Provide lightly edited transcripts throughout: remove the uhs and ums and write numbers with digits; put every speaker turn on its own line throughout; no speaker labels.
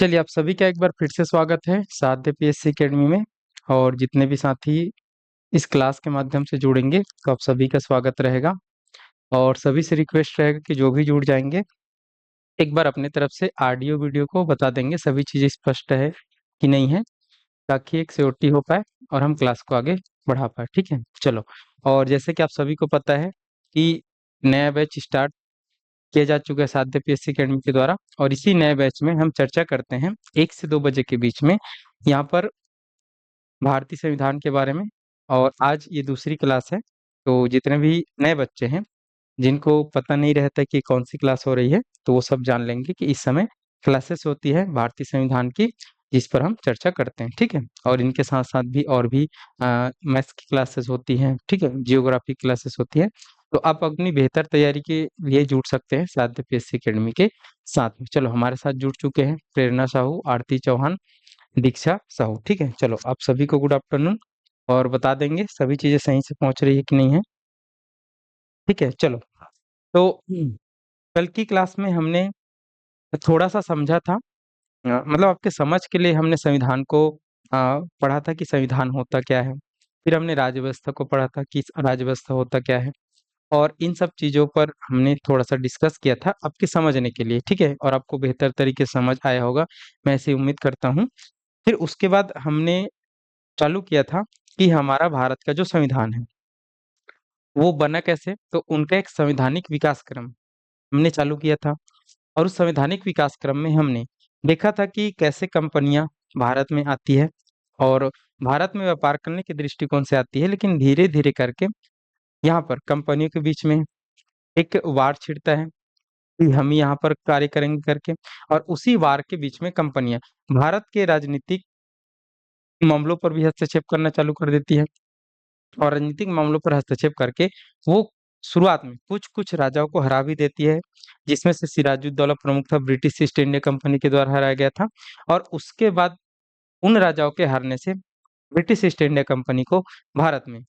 चलिए, आप सभी का एक बार फिर से स्वागत है साध्य पीएससी एकेडमी में। और जितने भी साथी इस क्लास के माध्यम से जुड़ेंगे तो आप सभी का स्वागत रहेगा। और सभी से रिक्वेस्ट रहेगा कि जो भी जुड़ जाएंगे एक बार अपने तरफ से ऑडियो वीडियो को बता देंगे सभी चीज़ें स्पष्ट है कि नहीं है, ताकि एक सियोरिटी हो पाए और हम क्लास को आगे बढ़ा पाए। ठीक है, चलो। और जैसे कि आप सभी को पता है कि नया बैच स्टार्ट किया जा चुका है साध्य पीएससी एकेडमी के द्वारा, और इसी नए बैच में हम चर्चा करते हैं 1 से 2 बजे के बीच में यहाँ पर भारतीय संविधान के बारे में। और आज ये दूसरी क्लास है, तो जितने भी नए बच्चे हैं जिनको पता नहीं रहता कि कौन सी क्लास हो रही है, तो वो सब जान लेंगे कि इस समय क्लासेस होती है भारतीय संविधान की, जिस पर हम चर्चा करते हैं। ठीक है, और इनके साथ साथ भी और भी मैथ्स की क्लासेस होती हैं, ठीक है, जियोग्राफी क्लासेस होती है। तो आप अपनी बेहतर तैयारी के लिए जुड़ सकते हैं साध्य पीएससी एकेडमी के साथ में। चलो, हमारे साथ जुड़ चुके हैं प्रेरणा साहू, आरती चौहान, दीक्षा साहू। ठीक है, चलो, आप सभी को गुड आफ्टरनून। और बता देंगे सभी चीजें सही से पहुंच रही है कि नहीं है। ठीक है, चलो। तो कल की क्लास में हमने थोड़ा सा समझा था, मतलब आपके समझ के लिए हमने संविधान को पढ़ा था कि संविधान होता क्या है। फिर हमने राज्य व्यवस्था को पढ़ा था कि राज्य व्यवस्था होता क्या है। और इन सब चीज़ों पर हमने थोड़ा सा डिस्कस किया था आपके समझने के लिए। ठीक है, और आपको बेहतर तरीके से समझ आया होगा, मैं ऐसी उम्मीद करता हूँ। फिर उसके बाद हमने चालू किया था कि हमारा भारत का जो संविधान है वो बना कैसे, तो उनका एक संवैधानिक विकास क्रम हमने चालू किया था। और उस संवैधानिक विकास क्रम में हमने देखा था कि कैसे कंपनियां भारत में आती है और भारत में व्यापार करने के दृष्टिकोण से आती है, लेकिन धीरे धीरे करके यहाँ पर कंपनियों के बीच में एक वार छिड़ता है कि हम यहाँ पर कार्य करेंगे करके। और उसी वार के बीच में कंपनियां भारत के राजनीतिक मामलों पर भी हस्तक्षेप करना चालू कर देती है। और राजनीतिक मामलों पर हस्तक्षेप करके वो शुरुआत में कुछ कुछ राजाओं को हरा भी देती है, जिसमें से सिराजुद्दौला प्रमुख था, ब्रिटिश ईस्ट इंडिया कंपनी के द्वारा हराया गया था। और उसके बाद उन राजाओं के हारने से ब्रिटिश ईस्ट इंडिया कंपनी को भारत में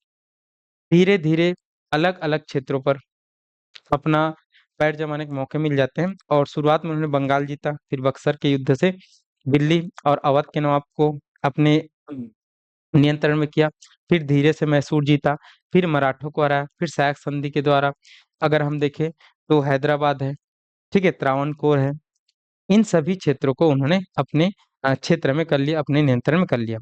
धीरे धीरे अलग अलग क्षेत्रों पर अपना पैर जमाने के मौके मिल जाते हैं। और शुरुआत में उन्होंने बंगाल जीता, फिर बक्सर के युद्ध से दिल्ली और अवध के नवाब को अपने नियंत्रण में किया। फिर धीरे से मैसूर जीता, फिर मराठों को हराया, फिर सैयक संधि के द्वारा अगर हम देखें तो हैदराबाद है, ठीक है, त्रावणकोर है, इन सभी क्षेत्रों को उन्होंने अपने क्षेत्र में कर लिया, अपने नियंत्रण में कर लिया।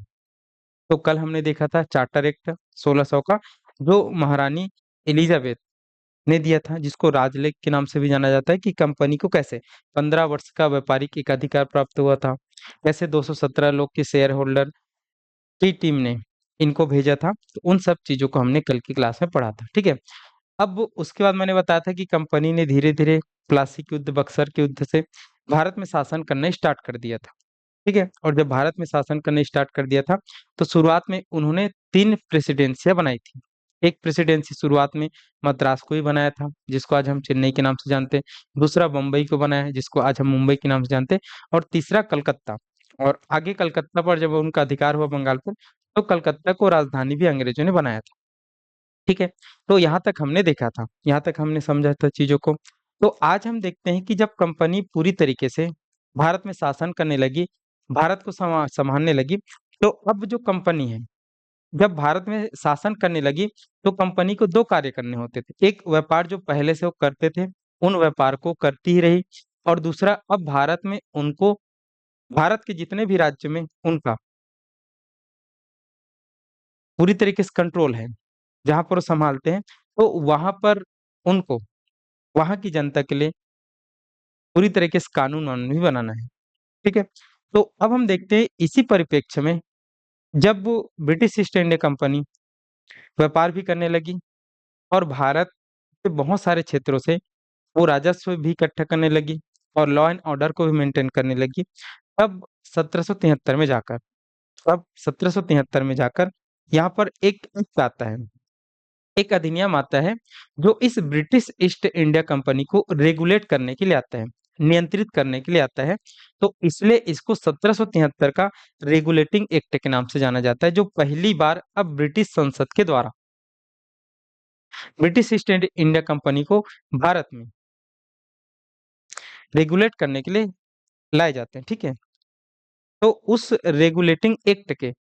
तो कल हमने देखा था चार्टर एक्ट 1600 का, जो महारानी एलिजाबेथ ने दिया था, जिसको राजलेख के नाम से भी जाना जाता है, कि कंपनी को कैसे 15 वर्ष का व्यापारिक एकाधिकार प्राप्त हुआ था, कैसे 217 लोग के शेयर होल्डर की टीम ने इनको भेजा था। तो उन सब चीजों को हमने कल की क्लास में पढ़ा था। ठीक है, अब उसके बाद मैंने बताया था कि कंपनी ने धीरे धीरे प्लासी के युद्ध, बक्सर के युद्ध से भारत में शासन करना स्टार्ट कर दिया था। ठीक है, और जब भारत में शासन करना स्टार्ट कर दिया था तो शुरुआत में उन्होंने 3 प्रेसिडेंसियां बनाई थी। एक प्रेसिडेंसी शुरुआत में मद्रास को ही बनाया था, जिसको आज हम चेन्नई के नाम से जानते हैं। दूसरा बम्बई को बनाया है, जिसको आज हम मुंबई के नाम से जानते हैं। और तीसरा कलकत्ता। और आगे कलकत्ता पर जब उनका अधिकार हुआ बंगाल पर, तो कलकत्ता को राजधानी भी अंग्रेजों ने बनाया था। ठीक है, तो यहाँ तक हमने देखा था, यहाँ तक हमने समझा था चीजों को। तो आज हम देखते हैं कि जब कंपनी पूरी तरीके से भारत में शासन करने लगी, भारत को संभालने लगी, तो अब जो कंपनी है जब भारत में शासन करने लगी, तो कंपनी को 2 कार्य करने होते थे। एक, व्यापार जो पहले से वो करते थे उन व्यापार को करती ही रही। और दूसरा, अब भारत में उनको, भारत के जितने भी राज्य में उनका पूरी तरीके से कंट्रोल है, जहां पर वो संभालते हैं, तो वहां पर उनको वहां की जनता के लिए पूरी तरीके से कानून वानून भी बनाना है। ठीक है, तो अब हम देखते हैं इसी परिप्रेक्ष्य में, जब वो ब्रिटिश ईस्ट इंडिया कंपनी व्यापार भी करने लगी और भारत के बहुत सारे क्षेत्रों से वो राजस्व भी इकट्ठा करने लगी और लॉ एंड ऑर्डर को भी मेंटेन करने लगी। अब 1773 में जाकर अब 1773 में जाकर यहाँ पर एक एक्ट आता है, एक अधिनियम आता है, जो इस ब्रिटिश ईस्ट इंडिया कंपनी को रेगुलेट करने के लिए आता है, नियंत्रित करने के लिए आता है। तो इसलिए इसको 1773 का रेगुलेटिंग एक्ट के नाम से जाना जाता है, जो पहली बार अब ब्रिटिश संसद के द्वारा ब्रिटिश ईस्ट इंडिया कंपनी को भारत में रेगुलेट करने के लिए लाए जाते हैं। ठीक है, तो उस रेगुलेटिंग एक्ट के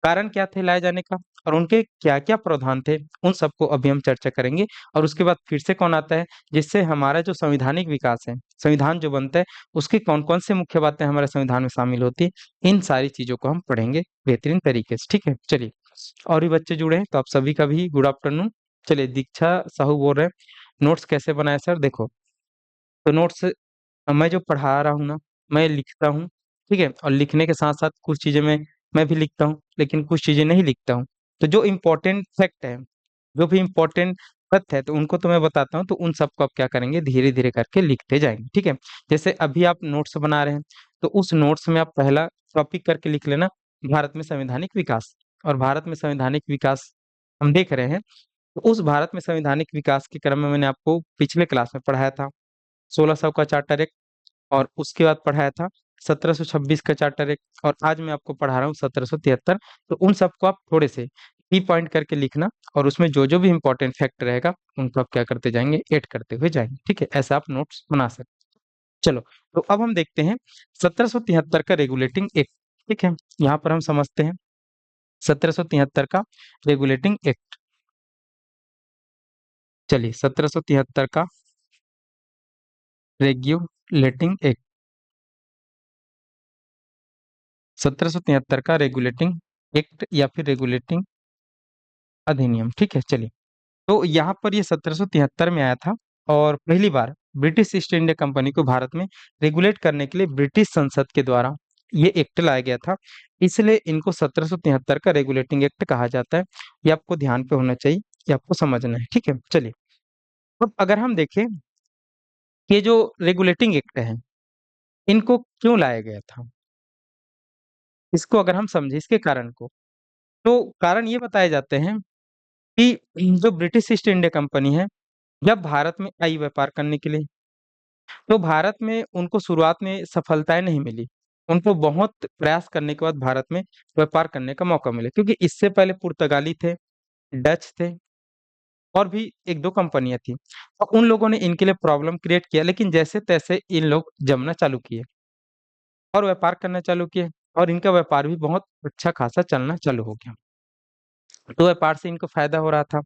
कारण क्या थे लाए जाने का, और उनके क्या-क्या प्रावधान थे, उन सबको अभी हम चर्चा करेंगे। और उसके बाद फिर से कौन आता है, जिससे हमारा जो संवैधानिक विकास है, संविधान जो बनता है, उसकी कौन-कौन से मुख्य बातें हमारे संविधान में शामिल होती हैं, इन सारी चीज़ों को हम पढ़ेंगे बेहतरीन तरीके से, ठीक है? चलिए, और भी बच्चे जुड़े हैं, तो आप सभी का भी गुड आफ्टरनून। चलिए, दीक्षा साहू बोल रहे हैं, नोट्स कैसे बनाएँ सर? देखो, तो नोट्स मैं जो पढ़ा रहा हूँ ना, मैं लिखता हूँ, ठीक है? और लिखने के साथ-साथ कुछ चीज़ें मैं भी लिखता हूँ, लेकिन कुछ चीज़ें नहीं लिखता हूँ। तो जो इम्पोर्टेंट फैक्ट है, जो भी इम्पोर्टेंट तथ्य है, तो उनको तो मैं बताता हूँ, तो उन सबको आप क्या करेंगे, धीरे-धीरे करके लिखते जाएँगे, ठीक है? जैसे अभी आप नोट्स बना रहे हैं, तो उस नोट्स में आप पहला टॉपिक करके लिख लेना, भारत में संवैधानिक विकास। और भारत में संवैधानिक विकास हम देख रहे हैं, तो उस भारत में संवैधानिक विकास के क्रम में मैंने आपको पिछले क्लास में पढ़ाया था, 1600 का चार्टर एक्ट, और उसके बाद पढ़ाया था 1726 का चार्टर एक्ट, और आज मैं आपको पढ़ा रहा हूँ 1773। तो उन सबको आप थोड़े से की पॉइंट करके लिखना, और उसमें जो-जो भी इम्पोर्टेंट फैक्ट रहेगा, उनको आप क्या करते जाएँगे, ऐड करते हुए जाएँगे, ठीक है? ऐसा आप नोट्स बना सकते हैं। चलो, तो अब हम देखते हैं 1773 का रेगुलेटिंग एक्ट, ठीक है? यहाँ पर हम समझते हैं 1773 का रेगुलेटिंग एक्ट। चलिए, 1773 का रेगुलेटिंग एक्ट, 1773 का रेगुलेटिंग एक्ट या फिर रेगुलेटिंग अधिनियम, ठीक है? चलिए, तो यहाँ पर ये 1773 में आया था, और पहली बार ब्रिटिश ईस्ट इंडिया कंपनी को भारत में रेगुलेट करने के लिए ब्रिटिश संसद के द्वारा ये एक्ट लाया गया था। इसलिए इनको 1773 का रेगुलेटिंग एक्ट कहा जाता है। ये आपको ध्यान पे होना चाहिए, ये आपको समझना है, ठीक है? चलिए, अब अगर हम देखें कि ये जो रेगुलेटिंग एक्ट है, इनको क्यों लाया गया था? इसको अगर हम समझें, इसके कारण को, तो कारण ये बताए जाते हैं कि जो ब्रिटिश ईस्ट इंडिया कंपनी है, जब भारत में आई व्यापार करने के लिए, तो भारत में उनको शुरुआत में सफलताएँ नहीं मिली। उनको बहुत प्रयास करने के बाद भारत में व्यापार करने का मौका मिला, क्योंकि इससे पहले पुर्तगाली थे, डच थे, और भी 1-2 कंपनियाँ थी। तो उन लोगों ने इनके लिए प्रॉब्लम क्रिएट किया, लेकिन जैसे-तैसे इन लोग जमना चालू किए और व्यापार करना चालू किए, और इनका व्यापार भी बहुत अच्छा खासा चलना चालू हो गया। तो व्यापार से इनको फ़ायदा हो रहा था।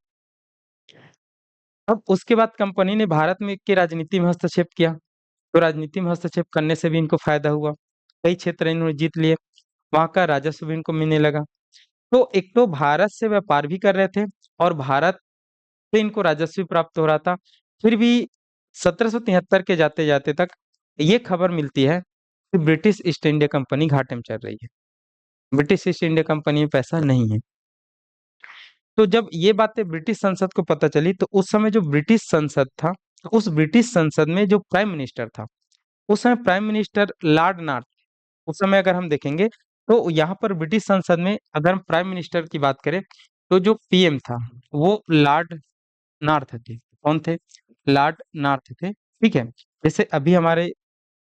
अब उसके बाद कंपनी ने भारत में की राजनीति में हस्तक्षेप किया, तो राजनीति में हस्तक्षेप करने से भी इनको फ़ायदा हुआ। कई क्षेत्र इन्होंने जीत लिए, वहाँ का राजस्व भी इनको मिलने लगा। तो एक तो भारत से व्यापार भी कर रहे थे, और भारत से इनको राजस्व भी प्राप्त हो रहा था। फिर भी 1773 के जाते-जाते तक ये खबर मिलती है कि ब्रिटिश ईस्ट इंडिया कंपनी घाटे में चल रही है। ब्रिटिश ईस्ट इंडिया कंपनी में पैसा नहीं है। तो जब ये बातें ब्रिटिश संसद को पता चली, तो उस समय जो ब्रिटिश संसद था, तो उस ब्रिटिश संसद में जो प्राइम मिनिस्टर था, उस समय प्राइम मिनिस्टर लॉर्ड नॉर्थ, उस समय अगर हम देखेंगे, तो यहाँ पर ब्रिटिश संसद में अगर हम प्राइम मिनिस्टर की बात करें, तो जो पीएम था, वो लॉर्ड नॉर्थ थे। कौन थे? लॉर्ड नॉर्थ थे, ठीक है? जैसे अभी हमारे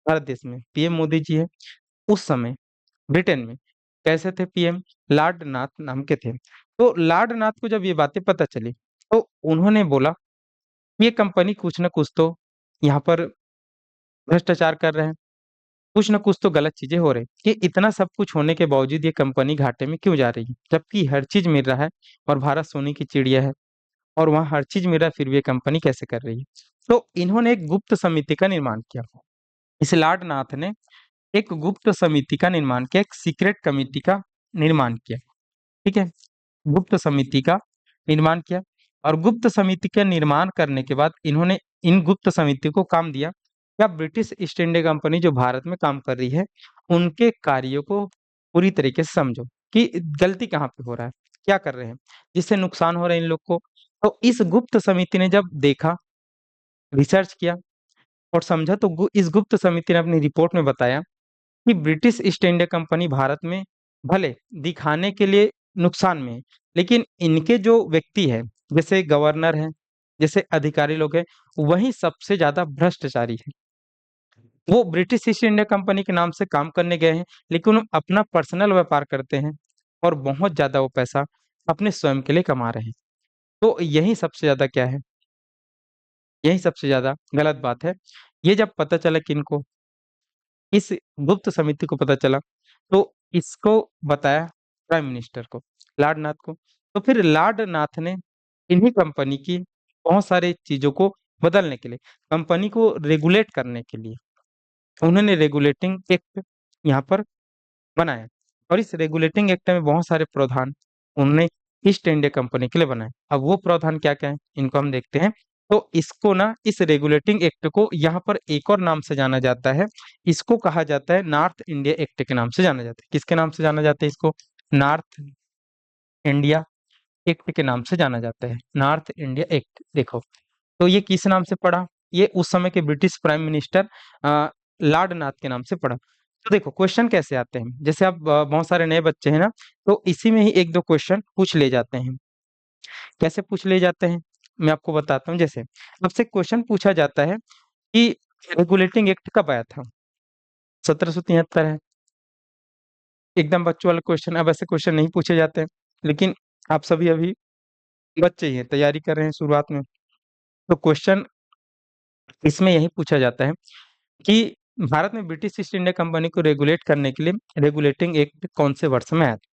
भारत देश में पीएम मोदी जी है, उस समय ब्रिटेन में कैसे थे पीएम? लॉर्ड नॉर्थ नाम के थे। तो लॉर्ड नॉर्थ को जब ये बातें पता चली, तो उन्होंने बोला, ये कंपनी कुछ न कुछ तो यहाँ पर भ्रष्टाचार कर रहे हैं, कुछ न कुछ तो गलत चीज़ें हो रही हैं, कि इतना सब कुछ होने के बावजूद ये कंपनी घाटे में क्यों जा रही है? जबकि हर चीज़ मिल रहा है, और भारत सोने की चिड़िया है, और वहाँ हर चीज़ मिल रहा है, फिर भी ये कंपनी कैसे कर रही है? तो इन्होंने एक गुप्त समिति का निर्माण किया। इस लॉर्ड नाथ ने एक गुप्त समिति का निर्माण किया, एक सीक्रेट कमिटी का निर्माण किया, ठीक है? गुप्त समिति का निर्माण किया, और गुप्त समिति का निर्माण करने के बाद इन्होंने इन गुप्त समिति को काम दिया कि आप ब्रिटिश ईस्ट इंडिया कंपनी जो भारत में काम कर रही है, उनके कार्यों को पूरी तरीके से समझो कि गलती कहाँ पे हो रहा है, क्या कर रहे हैं, जिससे नुकसान हो रहा है इन लोग को। तो इस गुप्त समिति ने जब देखा, रिसर्च किया और समझा, तो इस गुप्त समिति ने अपनी रिपोर्ट में बताया कि British east India company Bharat में भले दिखाने के लिए नुकसान में है, लेकिन इनके जो व्यक्ति है, जैसे गवर्नर हैं, जैसे अधिकारी लोग हैं, वही सबसे ज़्यादा भ्रष्टाचारी है। वो ब्रिटिश ईस्ट इंडिया कंपनी के नाम से काम करने गए हैं, लेकिन वो अपना पर्सनल व्यापार करते हैं, और बहुत ज़्यादा वो पैसा अपने स्वयं के लिए कमा रहे हैं। तो यही सबसे ज़्यादा क्या है, यही सबसे ज़्यादा गलत बात है। ये जब पता चला किनको, इस गुप्त समिति को पता चला, तो इसको बताया प्राइम मिनिस्टर को, लॉर्ड नाथ को। तो फिर लॉर्ड नाथ ने इन्हीं कंपनी की बहुत सारी चीजों को बदलने के लिए, कंपनी को रेगुलेट करने के लिए उन्होंने रेगुलेटिंग एक्ट यहाँ पर बनाया। और इस रेगुलेटिंग एक्ट में बहुत सारे प्रावधान उन्होंने ईस्ट इंडिया कंपनी के लिए बनाए। अब वो प्रावधान क्या क्या है इनको हम देखते हैं। तो इसको ना, इस रेगुलेटिंग एक्ट को यहाँ पर एक और नाम से जाना जाता है। इसको कहा जाता है नॉर्थ इंडिया एक्ट के नाम से जाना जाता है। किसके नाम से जाना जाता है इसको? नॉर्थ इंडिया एक्ट के नाम से जाना जाता है, नॉर्थ इंडिया एक्ट। देखो, तो ये किस नाम से पड़ा? ये उस समय के ब्रिटिश प्राइम मिनिस्टर लॉर्ड नाथ के नाम से पड़ा। तो देखो क्वेश्चन कैसे आते हैं, जैसे आप बहुत सारे नए बच्चे हैं ना, तो इसी में ही एक दो क्वेश्चन पूछ ले जाते हैं। कैसे पूछ ले जाते हैं मैं आपको बताता हूँ। जैसे आपसे क्वेश्चन पूछा जाता है कि रेगुलेटिंग एक्ट कब आया था? 1773 है। एकदम बच्चों वाला क्वेश्चन। अब ऐसे क्वेश्चन नहीं पूछे जाते हैं, लेकिन आप सभी अभी बच्चे ही हैं, तैयारी कर रहे हैं शुरुआत में। तो क्वेश्चन इसमें यही पूछा जाता है कि भारत में ब्रिटिश ईस्ट इंडिया कंपनी को रेगुलेट करने के लिए रेगुलेटिंग एक्ट कौन से वर्ष में आया था?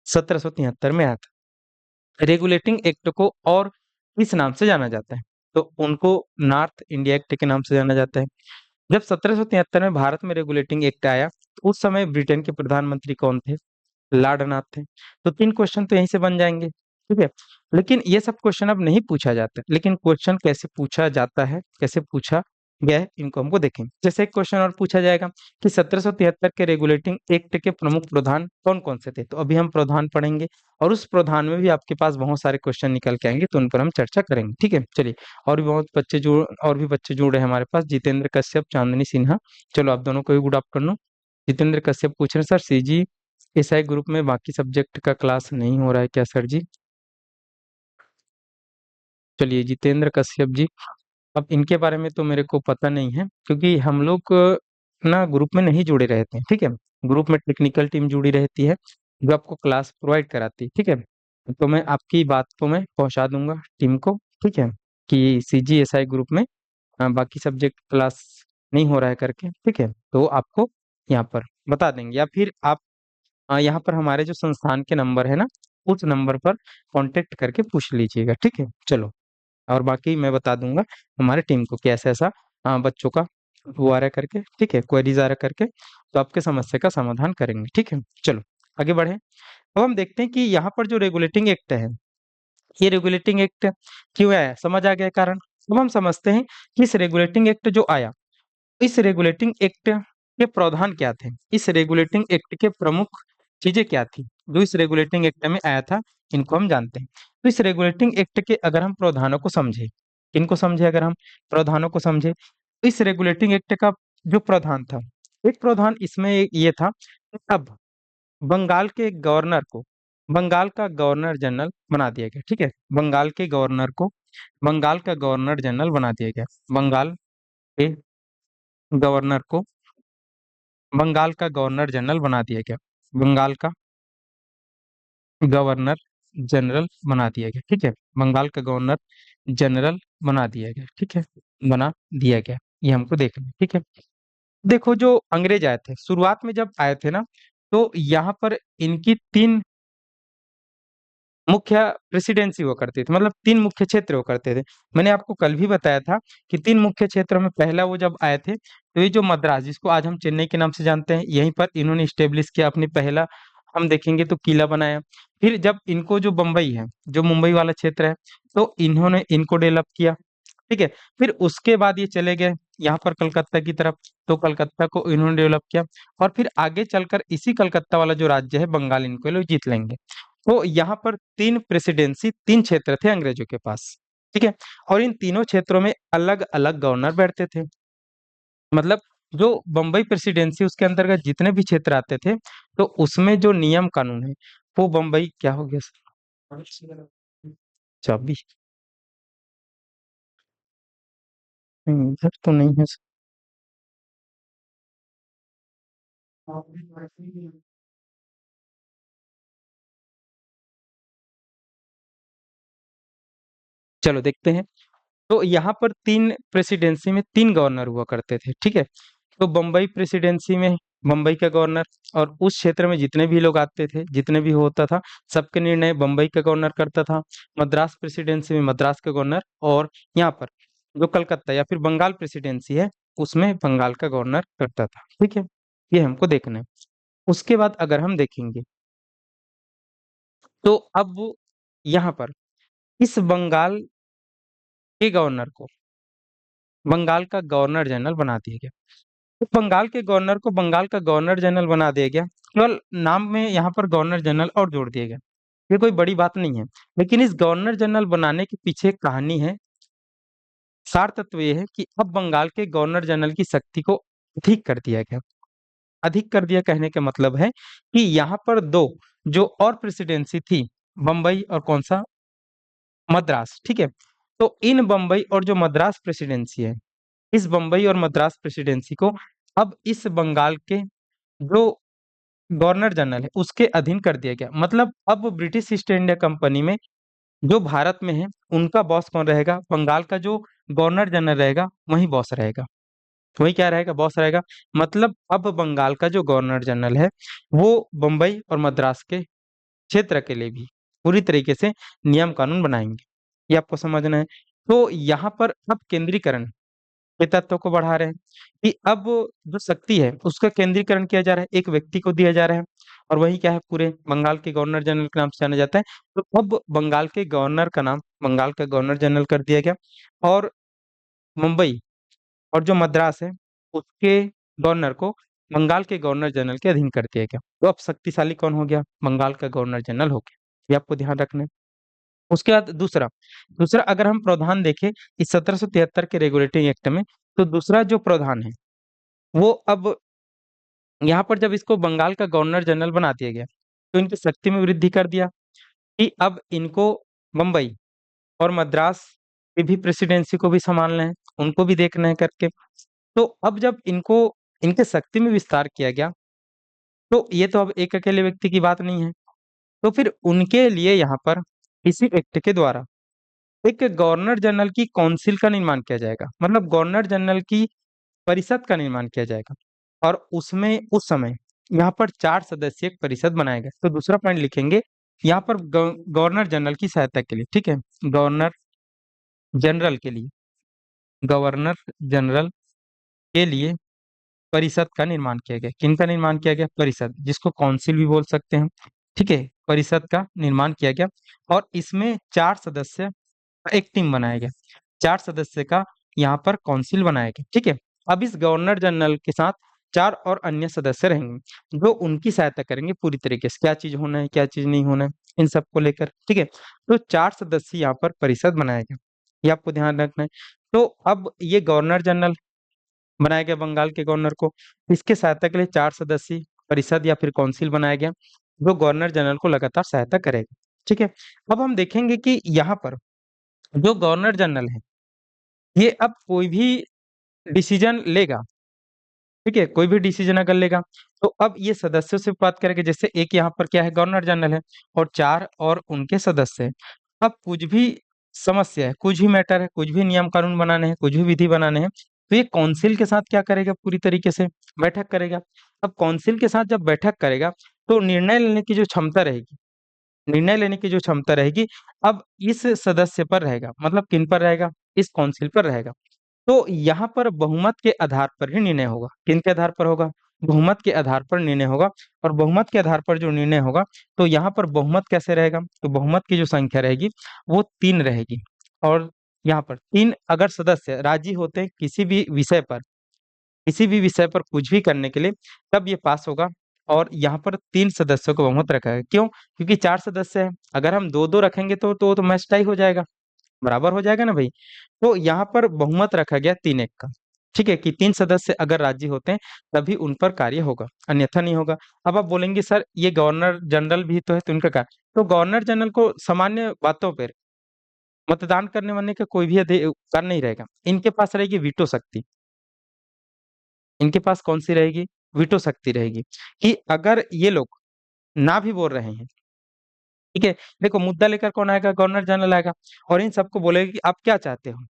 1773 में आया था। रेगुलेटिंग एक्ट को और इस नाम से जाना जाता है, तो उनको नॉर्थ इंडिया एक्ट के नाम से जाना जाता है। जब 1773 में भारत में रेगुलेटिंग एक्ट आया, तो उस समय ब्रिटेन के प्रधानमंत्री कौन थे? लॉर्ड नाथ थे। तो 3 क्वेश्चन तो यहीं से बन जाएंगे, ठीक है। लेकिन ये सब क्वेश्चन अब नहीं पूछा जाता, लेकिन क्वेश्चन कैसे पूछा जाता है, कैसे पूछा गया है, इनको हमको देखेंगे। जैसे एक क्वेश्चन और पूछा जाएगा कि 1773 के रेगुलेटिंग एक्ट के प्रमुख प्रावधान कौन कौन से थे? तो अभी हम प्रावधान पढ़ेंगे, और उस प्रावधान में भी आपके पास बहुत सारे क्वेश्चन निकल के आएंगे, तो उन पर हम चर्चा करेंगे, ठीक है। चलिए, और भी बच्चे जुड़ रहे हैं हमारे पास। जितेंद्र कश्यप, चांदनी सिन्हा। चलो, आप दोनों को भी गुड आफ्टरनून। जितेंद्र कश्यप पूछ रहे हैं, सर सीजी एसआई ग्रुप में बाकी सब्जेक्ट का क्लास नहीं हो रहा है क्या सर जी? चलिए, जितेंद्र कश्यप जी, अब इनके बारे में तो मेरे को पता नहीं है, क्योंकि हम लोग ना ग्रुप में नहीं जुड़े रहते हैं, ठीक है। ग्रुप में टेक्निकल टीम जुड़ी रहती है, जो आपको क्लास प्रोवाइड कराती है, ठीक है। तो मैं आपकी बात को मैं पहुंचा दूंगा टीम को, ठीक है, कि सीजीएसआई ग्रुप में बाकी सब्जेक्ट क्लास नहीं हो रहा है करके, ठीक है। तो आपको यहाँ पर बता देंगे, या फिर आप यहाँ पर हमारे जो संस्थान के नंबर है ना, उस नंबर पर कांटेक्ट करके पूछ लीजिएगा, ठीक है। चलो, और बाकी मैं बता दूंगा हमारे टीम को कि ऐसा ऐसा बच्चों का वो आ रहा है करके, ठीक है, क्वेरीज आ रहा है करके, तो आपके समस्या का समाधान करेंगे, ठीक है। चलो, आगे बढ़े। अब हम देखते हैं कि यहाँ पर जो रेगुलेटिंग एक्ट है, ये रेगुलेटिंग एक्ट क्यों आया, समझ आ गया कारण। अब हम समझते हैं कि इस रेगुलेटिंग एक्ट जो आया, इस रेगुलेटिंग एक्ट के प्रावधान क्या थे, इस रेगुलेटिंग एक्ट के प्रमुख चीजें क्या थी जो इस रेगुलेटिंग एक्ट में आया था, इनको हम जानते हैं। तो इस रेगुलेटिंग एक्ट के अगर हम प्रावधानों को समझे, इनको समझे, अगर हम प्रावधानों को समझे, तो इस रेगुलेटिंग एक्ट का जो प्रावधान था, एक प्रावधान इसमें ये था कि अब बंगाल के गवर्नर को बंगाल का गवर्नर जनरल बना दिया गया, ठीक है। बंगाल के गवर्नर को बंगाल का गवर्नर जनरल बना दिया गया। बंगाल के गवर्नर को बंगाल का गवर्नर जनरल बना दिया गया। बंगाल का गवर्नर जनरल बना दिया गया, ठीक है। बंगाल का गवर्नर जनरल बना दिया गया, ठीक है, बना दिया गया। ये हमको देखना है, ठीक है। देखो, जो अंग्रेज आए थे, शुरुआत में जब आए थे ना, तो यहाँ पर इनकी 3 मुख्य प्रेसिडेंसी हुआ करती थी, मतलब 3 मुख्य क्षेत्र हुआ करते थे। मैंने आपको कल भी बताया था कि 3 मुख्य क्षेत्रों में पहला वो जब आए थे, तो ये जो मद्रास, जिसको आज हम चेन्नई के नाम से जानते हैं, यहीं पर इन्होंने स्टेब्लिश किया अपनी पहला, हम देखेंगे तो किला बनाया। फिर जब इनको जो बम्बई है, जो मुंबई वाला क्षेत्र है, तो इन्होंने इनको डेवलप किया, ठीक है। फिर उसके बाद ये चले गए यहाँ पर कलकत्ता की तरफ, तो कलकत्ता को इन्होंने डेवलप किया। और फिर आगे चलकर इसी कलकत्ता वाला जो राज्य है बंगाल, इनको ये लोग जीत लेंगे। तो यहाँ पर 3 प्रेसिडेंसी, 3 क्षेत्र थे अंग्रेजों के पास, ठीक है। और इन तीनों क्षेत्रों में अलग अलग गवर्नर बैठते थे। मतलब जो बम्बई प्रेसिडेंसी, उसके अंतर्गत जितने भी क्षेत्र आते थे, तो उसमें जो नियम कानून है, वो बम्बई, क्या हो गया सर? चाबी इधर तो नहीं है सर। चलो देखते हैं। तो यहाँ पर 3 प्रेसिडेंसी में 3 गवर्नर हुआ करते थे, ठीक है। तो बम्बई प्रेसिडेंसी में बम्बई का गवर्नर, और उस क्षेत्र में जितने भी लोग आते थे, जितने भी होता था, सबके निर्णय बम्बई का गवर्नर करता था। मद्रास प्रेसिडेंसी में मद्रास का गवर्नर, और यहाँ पर जो कलकत्ता या फिर बंगाल प्रेसिडेंसी है, उसमें बंगाल का गवर्नर करता था। ठीक है, ये हमको देखना है। उसके बाद अगर हम देखेंगे तो अब यहाँ पर इस बंगाल के गवर्नर को बंगाल का गवर्नर जनरल बना दिया गया। तो बंगाल के गवर्नर को बंगाल का गवर्नर जनरल बना दिया गया, केवल नाम में यहाँ पर गवर्नर जनरल और जोड़ दिया गया। ये कोई बड़ी बात नहीं है, लेकिन इस गवर्नर जनरल बनाने के पीछे एक कहानी है। सार तत्व ये है कि अब बंगाल के गवर्नर जनरल की शक्ति को अधिक कर दिया गया। अधिक कर दिया कहने का मतलब है कि यहाँ पर दो जो और प्रेसिडेंसी थी, बम्बई और कौन सा, मद्रास। ठीक है, तो इन बम्बई और जो मद्रास प्रेसिडेंसी है, इस बम्बई और मद्रास प्रेसिडेंसी को अब इस बंगाल के जो गवर्नर जनरल है उसके अधीन कर दिया गया। मतलब अब ब्रिटिश ईस्ट इंडिया कंपनी में जो भारत में है, उनका बॉस कौन रहेगा? बंगाल का जो गवर्नर जनरल रहेगा वही बॉस रहेगा। वही क्या रहेगा? बॉस रहेगा। मतलब अब बंगाल का जो गवर्नर जनरल है वो बम्बई और मद्रास के क्षेत्र के लिए भी पूरी तरीके से नियम कानून बनाएंगे। ये आपको समझना है। तो यहाँ पर अब केंद्रीकरण के तत्व को बढ़ा रहे हैं कि अब जो शक्ति है उसका केंद्रीकरण किया जा रहा है, एक व्यक्ति को दिया जा रहा है, और वही क्या है, पूरे बंगाल के गवर्नर जनरल के नाम से जाना जाता है। तो अब बंगाल के गवर्नर का नाम बंगाल का गवर्नर जनरल कर दिया गया, और मुंबई और जो मद्रास है उसके गवर्नर को बंगाल के गवर्नर जनरल के अधीन कर दिया गया। तो अब शक्तिशाली कौन हो गया? बंगाल का गवर्नर जनरल हो गया। ये आपको ध्यान रखना है। उसके बाद दूसरा दूसरा अगर हम प्रावधान देखें इस 1773 के रेगुलेटिंग एक्ट में, तो दूसरा जो प्रावधान है वो अब यहाँ पर जब इसको बंगाल का गवर्नर जनरल बना दिया गया, तो इनकी शक्ति में वृद्धि कर दिया कि अब इनको मुंबई और मद्रास की भी प्रेसिडेंसी को भी संभालना है, उनको भी देखना है करके। तो अब जब इनको इनके शक्ति में विस्तार किया गया, तो ये तो अब एक अकेले व्यक्ति की बात नहीं है। तो फिर उनके लिए यहाँ पर इसी एक्ट के द्वारा एक गवर्नर जनरल की काउंसिल का निर्माण किया जाएगा। मतलब गवर्नर जनरल की परिषद का निर्माण किया जाएगा, और उसमें उस समय यहाँ पर 4 सदस्यीय परिषद बनाएगा। तो दूसरा पॉइंट लिखेंगे यहाँ पर गवर्नर जनरल की सहायता के लिए। ठीक है, गवर्नर जनरल के लिए गवर्नर जनरल के लिए परिषद का निर्माण किया गया। किनका निर्माण किया गया? परिषद, जिसको काउंसिल भी बोल सकते हैं। ठीक है, परिषद का निर्माण किया गया, और इसमें 4 सदस्य का एक टीम बनाया गया। 4 सदस्य का यहाँ पर काउंसिल बनाया गया। ठीक है, अब इस गवर्नर जनरल के साथ 4 और अन्य सदस्य रहेंगे जो उनकी सहायता करेंगे पूरी तरीके से, क्या चीज होना है क्या चीज नहीं होना है इन सबको लेकर। ठीक है, तो 4 सदस्य यहाँ पर परिषद बनाया गया, ये आपको ध्यान रखना है। तो अब ये गवर्नर जनरल बनाया गया बंगाल के गवर्नर को, इसके सहायता के लिए 4 सदस्यीय परिषद या फिर काउंसिल बनाया गया जो गवर्नर जनरल को लगातार सहायता करेगा। ठीक है, अब हम देखेंगे कि यहाँ पर जो गवर्नर जनरल है ये अब कोई भी डिसीजन लेगा। ठीक है, कोई भी डिसीजन अगर लेगा तो अब ये सदस्यों से बात करेंगे। जैसे एक यहाँ पर क्या है, गवर्नर जनरल है और 4 और उनके सदस्य हैं। अब कुछ भी समस्या है, कुछ भी मैटर है, कुछ भी नियम कानून बनाने हैं, कुछ भी विधि बनाने हैं, तो ये काउंसिल के साथ क्या करेगा? पूरी तरीके से बैठक करेगा। अब काउंसिल के साथ जब बैठक करेगा तो निर्णय लेने की जो क्षमता रहेगी, निर्णय लेने की जो क्षमता रहेगी अब इस सदस्य पर रहेगा। मतलब किन पर रहेगा? इस काउंसिल पर रहेगा। तो यहाँ पर बहुमत के आधार पर ही निर्णय होगा। किन के आधार पर होगा? बहुमत के आधार पर निर्णय होगा। और बहुमत के आधार पर जो निर्णय होगा, तो यहाँ पर बहुमत कैसे रहेगा? तो बहुमत की जो संख्या रहेगी वो 3 रहेगी। और यहाँ पर 3 अगर सदस्य राजी होते हैं किसी भी विषय पर कुछ भी करने के लिए, तब ये पास होगा। और यहाँ पर 3 सदस्यों को बहुमत रखा है। क्यों? क्योंकि 4 सदस्य है, अगर हम दो दो रखेंगे तो मैच टाई हो जाएगा, बराबर हो जाएगा ना भाई। तो यहाँ पर बहुमत रखा गया 3-1 का। ठीक है, कि 3 सदस्य अगर राजी होते हैं तभी उन पर कार्य होगा, अन्यथा नहीं होगा। अब आप बोलेंगे सर ये गवर्नर जनरल भी तो है, तो उनका क्या? तो गवर्नर जनरल को सामान्य बातों पर मतदान करने वाले का कोई भी अधिकार नहीं रहेगा। इनके पास रहेगी वीटो शक्ति। इनके पास कौन सी रहेगी? वीटो शक्ति रहेगी, कि अगर ये लोग ना भी बोल रहे हैं, ठीक है, देखो मुद्दा लेकर कौन आएगा? गवर्नर जनरल आएगा, और इन सबको बोलेगा कि आप क्या चाहते हो।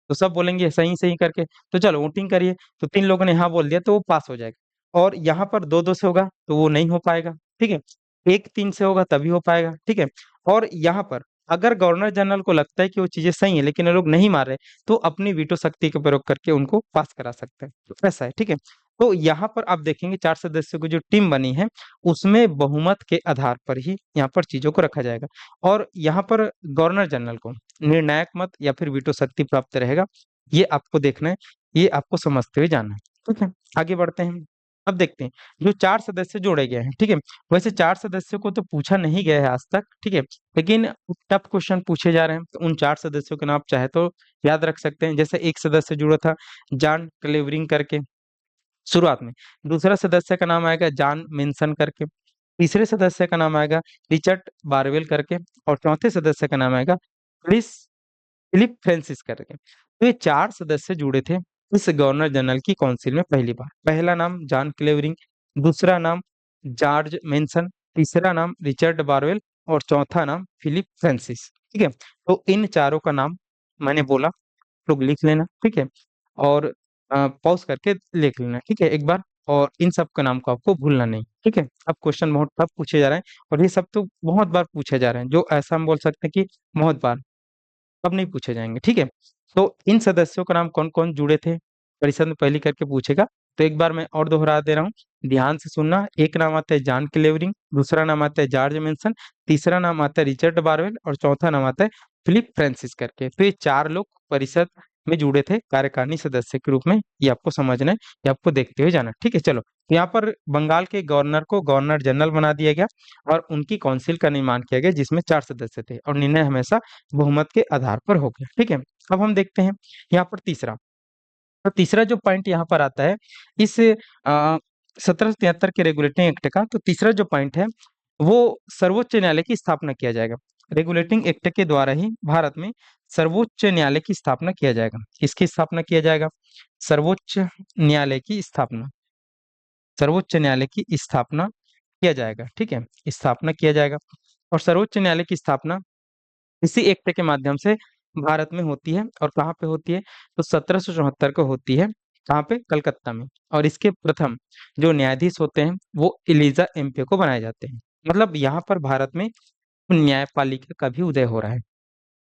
तो सब बोलेंगे सही सही करके, तो चलो वोटिंग करिए। तो 3 लोगों ने हाँ बोल दिया तो वो पास हो जाएगा। और यहाँ पर 2-2 से होगा तो वो नहीं हो पाएगा, ठीक है? 1-3 से होगा तभी हो पाएगा, ठीक है? और यहाँ पर अगर गवर्नर जनरल को लगता है कि वो चीज़ें सही हैं, लेकिन ये लोग नहीं मान रहे, तो अपनी वीटो शक्ति का प्रयोग करके उनको पास करा सकते हैं। तो ऐसा है, ठीक है? तो यहाँ पर आप देखेंगे 4 सदस्यों की जो टीम बनी है, उसमें बहुमत के आधार पर ही यहाँ पर चीज़ों को रखा जाएगा और यहाँ पर गवर्नर जनरल को निर्णायक मत या फिर वीटो शक्ति प्राप्त रहेगा। ये आपको देखना है, ये आपको समझते हुए जाना है, ठीक है? आगे बढ़ते हैं। अब देखते हैं, जो 4 सदस्य जोड़े गए हैं, ठीक है? वैसे 4 सदस्यों को तो पूछा नहीं गया है आज तक, ठीक है? लेकिन टफ क्वेश्चन पूछे जा रहे हैं, तो उन 4 सदस्यों के नाम चाहे तो याद रख सकते हैं। जैसे एक सदस्य जुड़ा था जॉन क्लेवरिंग करके शुरुआत में, दूसरा सदस्य का नाम आएगा जॉन मेंशन करके, तीसरे सदस्य का नाम आएगा रिचर्ड बारवेल करके और चौथे सदस्य का नाम आएगा क्रिस फिलिप फ्रांसिस करके। तो ये 4 सदस्य जुड़े थे इस गवर्नर जनरल की काउंसिल में पहली बार। पहला नाम जॉन क्लेवरिंग, दूसरा नाम जॉर्ज मेंशन, तीसरा नाम रिचर्ड बारवेल और चौथा नाम फिलिप फ्रांसिस, ठीक है? तो इन चारों का नाम मैंने बोला, लोग लिख लेना, ठीक है? और पॉज़ करके लिख लेना, ठीक है? एक बार और इन सब का नाम को आपको भूलना नहीं, ठीक है? अब क्वेश्चन बहुत टफ पूछे जा रहे हैं और ये सब तो बहुत बार पूछे जा रहे हैं, जो ऐसा हम बोल सकते हैं कि बहुत बार, अब नहीं पूछे जाएँगे, ठीक है? तो इन सदस्यों का नाम कौन-कौन जुड़े थे? परिषद में पहली करके पूछेगा, तो एक बार मैं और दोहरा दे रहा हूँ, ध्यान से सुनना। एक नाम आता है जॉन क्लेवरिंग, दूसरा नाम आता है जॉर्ज मेंशन, तीसरा नाम आता है रिचर्ड बारवेल और चौथा नाम आता है फिलिप फ्रांसिस करके। तो ये 4 लोग परिषद में जुड़े थे कार्यकारिणी सदस्य के रूप में, ये आपको समझना है, ये आपको देखते हुए जाना है, ठीक है? चलो, तो यहाँ पर बंगाल के गवर्नर को गवर्नर जनरल बना दिया गया और उनकी काउंसिल का निर्माण किया गया जिसमें 4 सदस्य थे और निर्णय हमेशा बहुमत के आधार पर हो गया, ठीक है? अब हम देखते हैं यहाँ पर तीसरा, तो तीसरा जो पॉइंट यहाँ पर आता है इस 1773 के रेगुलेटिंग एक्ट का, तो तीसरा जो पॉइंट है वो सर्वोच्च न्यायालय की स्थापना किया जाएगा। रेगुलेटिंग एक्ट के द्वारा ही भारत में सर्वोच्च न्यायालय की स्थापना किया जाएगा। किसकी स्थापना किया जाएगा? सर्वोच्च न्यायालय की स्थापना, सर्वोच्च न्यायालय की स्थापना किया जाएगा, ठीक है? स्थापना किया जाएगा और सर्वोच्च न्यायालय की स्थापना इसी एक्ट के माध्यम से भारत में होती है और कहाँ पे होती है? तो 1774 को होती है। कहाँ पे? कलकत्ता में। और इसके प्रथम जो न्यायाधीश होते हैं, वो एलिजा एम्पे को बनाए जाते हैं। मतलब यहाँ पर भारत में न्यायपालिका का भी उदय हो रहा है।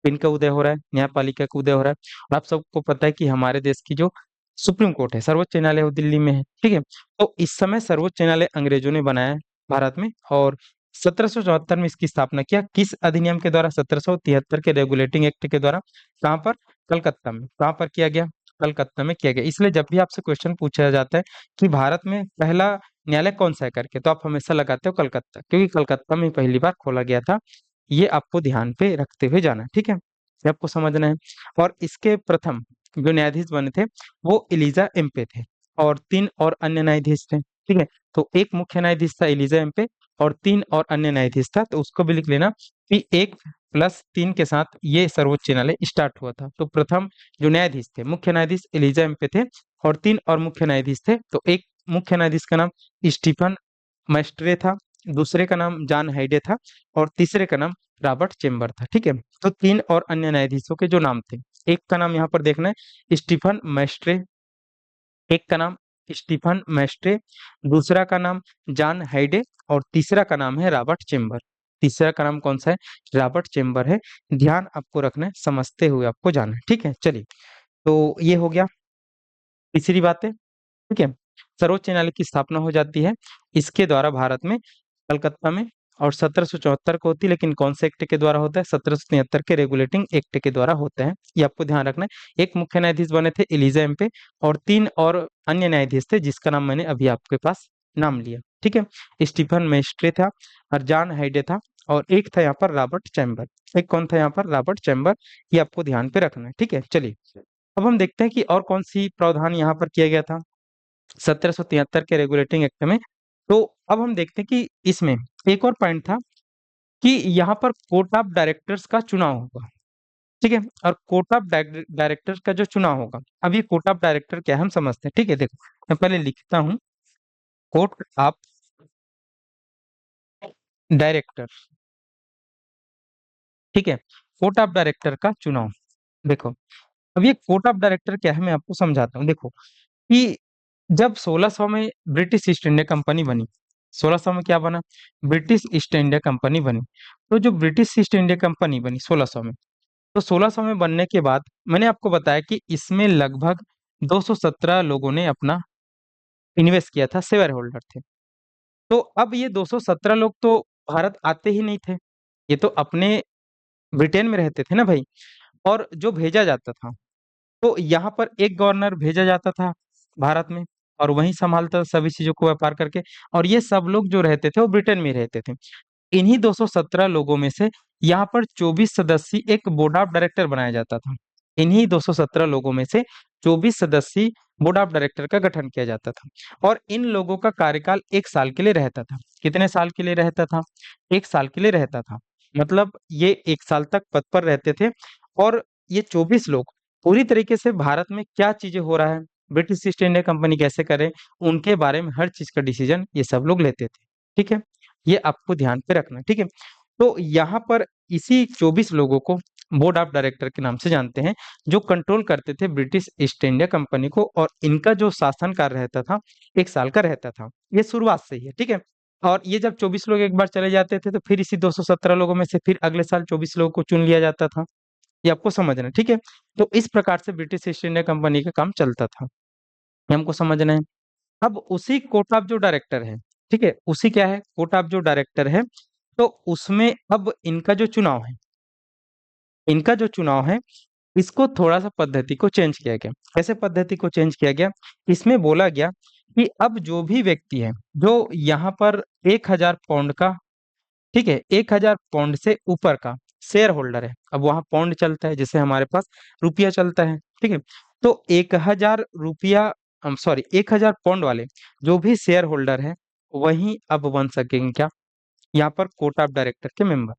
इनका उदय हो रहा है, न्यायपालिका का उदय हो रहा है। और आप सबको पता है कि हमारे देश की जो सुप्रीम कोर्ट है, सर्वोच्च न्यायालय वो दिल्ली में है, ठीक है? तो इस समय सर्वोच्च न्यायालय अंग्रेजों ने बनाया है भारत में और 1774 में इसकी स्थापना किया। किस अधिनियम के द्वारा? 1773 के रेगुलेटिंग एक्ट के द्वारा। कहाँ पर? कलकत्ता में। कहाँ पर किया गया? कलकत्ता में किया गया। इसलिए जब भी आपसे क्वेश्चन पूछा जाता है कि भारत में पहला न्यायालय कौन-सा है करके, तो आप हमेशा लगाते हो कलकत्ता, क्योंकि कलकत्ता में पहली बार खोला गया था। ये आपको ध्यान पे रखते हुए जाना है, ठीक है? ये आपको समझना है। और इसके प्रथम जो न्यायाधीश बने थे, वो एलिजा एम्पे थे और 3 और अन्य न्यायाधीश थे, ठीक है? तो एक मुख्य न्यायाधीश था एलिजा एम्पे और 3 और अन्य न्यायाधीश था, तो उसको भी लिख लेना कि 1 प्लस 3 के साथ ये सर्वोच्च न्यायालय स्टार्ट हुआ था। तो प्रथम जो न्यायाधीश थे, मुख्य न्यायाधीश एलिजा एम्पे थे और 3 और मुख्य न्यायाधीश थे। तो एक मुख्य न्यायाधीश का नाम स्टीफन मैस्ट्रे था, दूसरे का नाम जॉन हाइडे था और तीसरे का नाम रॉबर्ट चेम्बर था, ठीक है? तो 3 और अन्य न्यायाधीशों के जो नाम थे, एक का नाम यहाँ पर देखना है स्टीफन मैस्ट्रे, एक का नाम स्टीफन मैस्ट्रे, दूसरा का नाम जॉन हाइडे और तीसरा का नाम है रॉबर्ट चेम्बर। तीसरा का नाम कौन-सा है? रॉबर्ट चेम्बर है। ध्यान आपको रखना है, समझते हुए आपको जाना है, ठीक है? चलिए, तो ये हो गया तीसरी बात है। ठीक है? सर्वोच्च न्यायालय की स्थापना हो जाती है। इसके द्वारा भारत में कलकत्ता में और 1774 को होती है, लेकिन कौन से एक्ट के द्वारा होता है? 1773 के रेगुलेटिंग एक्ट के द्वारा होता है। ये आपको ध्यान रखना है। एक मुख्य न्यायाधीश बने थे एलिजा एम्पे और 3 और अन्य न्यायाधीश थे जिसका नाम मैंने अभी आपके पास नाम लिया। ठीक है? स्टीफन मेस्ट्रे था और जॉन हाइडे था और एक था यहाँ पर रॉबर्ट चैम्बर। एक कौन था यहाँ पर? Robert chamber. ये आपको ध्यान पे रखना है। ठीक है? चलिए, अब हम देखते हैं कि और कौन-सी प्रावधान यहाँ पर किया गया था। 1773 के रेगुलेटिंग एक्ट में। तो अब हम देखते हैं कि इसमें एक और पॉइंट था कि यहाँ पर कोर्ट ऑफ डायरेक्टर्स का चुनाव होगा, ठीक है? और कोर्ट ऑफ डायरेक्टर्स का जो चुनाव होगा, अब ये कोर्ट ऑफ डायरेक्टर क्या है हम समझते हैं, ठीक है? देखो, मैं पहले लिखता हूँ कोर्ट ऑफ डायरेक्टर, ठीक है? कोर्ट ऑफ डायरेक्टर का चुनाव, देखो, अब ये कोर्ट ऑफ डायरेक्टर क्या है मैं आपको समझाता हूँ। देखो कि जब 1600 में ब्रिटिश ईस्ट इंडिया कंपनी बनी, 1600 में क्या बना? ब्रिटिश ईस्ट इंडिया कंपनी बनी। तो जो ब्रिटिश ईस्ट इंडिया कंपनी बनी 1600 में, तो 1600 में बनने के बाद मैंने आपको बताया कि इसमें लगभग 217 लोगों ने अपना इन्वेस्ट किया था, शेयर होल्डर थे। तो अब ये 217 लोग तो भारत आते ही नहीं थे, ये तो अपने ब्रिटेन में रहते थे ना भाई। और जो भेजा जाता था, तो यहाँ पर एक गवर्नर भेजा जाता था भारत में, और वहीं संभालता था सभी चीजों को व्यापार करके। और ये सब लोग जो रहते थे वो ब्रिटेन में ही रहते थे। इन्हीं 217 लोगों में से यहाँ पर 24 सदस्यीय एक बोर्ड ऑफ डायरेक्टर बनाया जाता था। इन्हीं 217 लोगों में से 24 सदस्यीय बोर्ड ऑफ डायरेक्टर का गठन किया जाता था। और इन लोगों का कार्यकाल 1 साल के लिए रहता था। कितने साल के लिए रहता था? 1 साल के लिए रहता था। मतलब ये 1 साल तक पद पर रहते थे। और ये 24 लोग पूरी तरीके से भारत में क्या चीजें हो रहा है, ब्रिटिश ईस्ट इंडिया कंपनी कैसे करे, उनके बारे में हर चीज का डिसीजन ये सब लोग लेते थे। ठीक है, ये आपको ध्यान पे रखना। ठीक है, तो यहाँ पर इसी 24 लोगों को बोर्ड ऑफ डायरेक्टर के नाम से जानते हैं, जो कंट्रोल करते थे ब्रिटिश ईस्ट इंडिया कंपनी को। और इनका जो शासन कार्य रहता था 1 साल का रहता था। ये शुरुआत से ही है। ठीक है, और ये जब 24 लोग एक बार चले जाते थे, तो फिर इसी 217 लोगों में से फिर अगले साल 24 लोगों को चुन लिया जाता था। ये आपको समझना है। ठीक है, तो इस प्रकार से ब्रिटिश ईस्ट इंडिया कंपनी का काम चलता था, ये हमको समझना है। अब उसी कोर्ट ऑफ जो डायरेक्टर है, ठीक है, उसी क्या है, कोर्ट ऑफ जो डायरेक्टर है, तो उसमें अब इनका जो चुनाव है, इनका जो चुनाव है, इसको थोड़ा सा पद्धति को चेंज किया गया। कैसे पद्धति को चेंज किया गया? इसमें बोला गया कि अब जो भी व्यक्ति है, जो यहाँ पर 1000 पाउंड का, ठीक है, 1000 पाउंड से ऊपर का शेयर होल्डर है। अब वहां पाउंड चलता है, जैसे हमारे पास रुपया चलता है। ठीक है, तो 1000 रुपया, सॉरी 1000 पाउंड वाले जो भी शेयर होल्डर है, वही अब बन सकेंगे क्या, यहाँ पर कोर्ट ऑफ डायरेक्टर के मेंबर।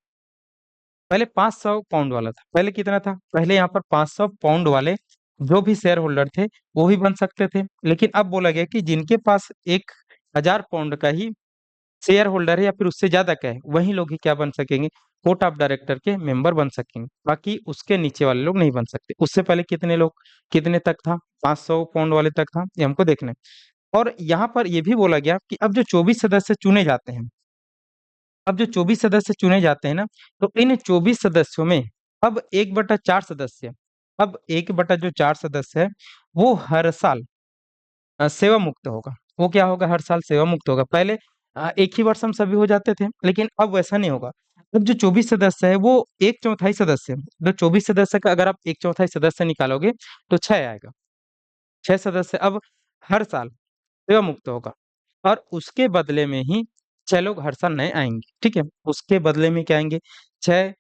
पहले 500 पाउंड वाला था। पहले कितना था? पहले यहाँ पर 500 पाउंड वाले जो भी शेयर होल्डर थे, वो भी बन सकते थे। लेकिन अब बोला गया कि जिनके पास 1000 पाउंड का ही शेयर होल्डर है, या फिर उससे ज्यादा का है, वही लोग ही क्या बन सकेंगे, कोर्ट ऑफ डायरेक्टर के मेंबर बन सकेंगे। बाकी उसके नीचे वाले लोग नहीं बन सकते। उससे पहले कितने लोग, कितने तक था? 500 पाउंड वाले तक था, ये हमको देखना है। और यहाँ पर यह भी बोला गया कि अब जो 24 सदस्य चुने जाते हैं, अब जो 24 सदस्य चुने जाते हैं ना, तो इन 24 सदस्यों में अब 1/4 सदस्य, अब 1/4 सदस्य है, वो हर साल सेवा मुक्त होगा। वो क्या होगा? हर साल सेवा मुक्त होगा। पहले एक ही वर्ष हम सभी हो जाते थे, लेकिन अब वैसा नहीं होगा। अब जो 24 सदस्य है, वो एक चौथाई सदस्य, जो 24 सदस्य का अगर आप एक चौथाई सदस्य निकालोगे, तो 6 आएगा। 6 सदस्य अब हर साल सेवा मुक्त होगा। और उसके बदले में ही 6 लोग हर साल नए आएंगे। ठीक है, उसके बदले में क्या आएंगे? 6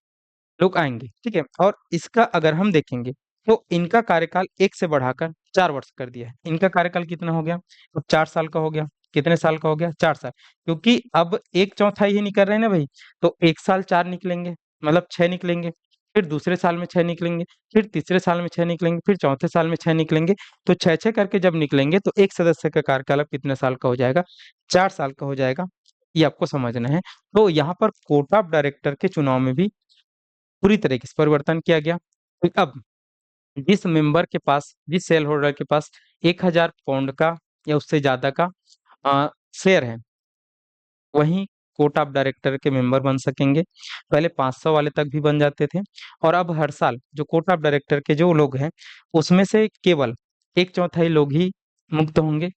लोग आएंगे। ठीक है, और इसका अगर हम देखेंगे, तो इनका कार्यकाल 1 से बढ़ाकर 4 वर्ष कर दिया है। इनका कार्यकाल कितना हो गया? अब 4 साल का हो गया। कितने साल का हो गया? 4 साल। क्योंकि अब एक चौथाई ही निकल रहे हैं ना भाई, तो एक साल 4 निकलेंगे, मतलब 6 निकलेंगे। फिर दूसरे साल में 6 निकलेंगे, फिर तीसरे साल में 6 निकलेंगे, फिर चौथे साल में 6 निकलेंगे। तो 6 6 करके जब निकलेंगे, तो एक सदस्य का कार्यकाल अब कितने साल का हो जाएगा? 4 साल का हो जाएगा। ये आपको समझना है। तो यहाँ पर कोर्ट ऑफ डायरेक्टर के चुनाव में भी पूरी तरीके से परिवर्तन किया गया। तो अब जिस मेंबर के पास, जिस शेयर होल्डर के पास 1000 पाउंड का या उससे ज्यादा का शेयर है, वही कोर्ट ऑफ डायरेक्टर के मेंबर बन सकेंगे। पहले 500 वाले तक भी बन जाते थे। और अब हर साल जो कोर्ट ऑफ डायरेक्टर के जो लोग हैं, उसमें से केवल एक चौथाई लोग ही मुक्त होंगे,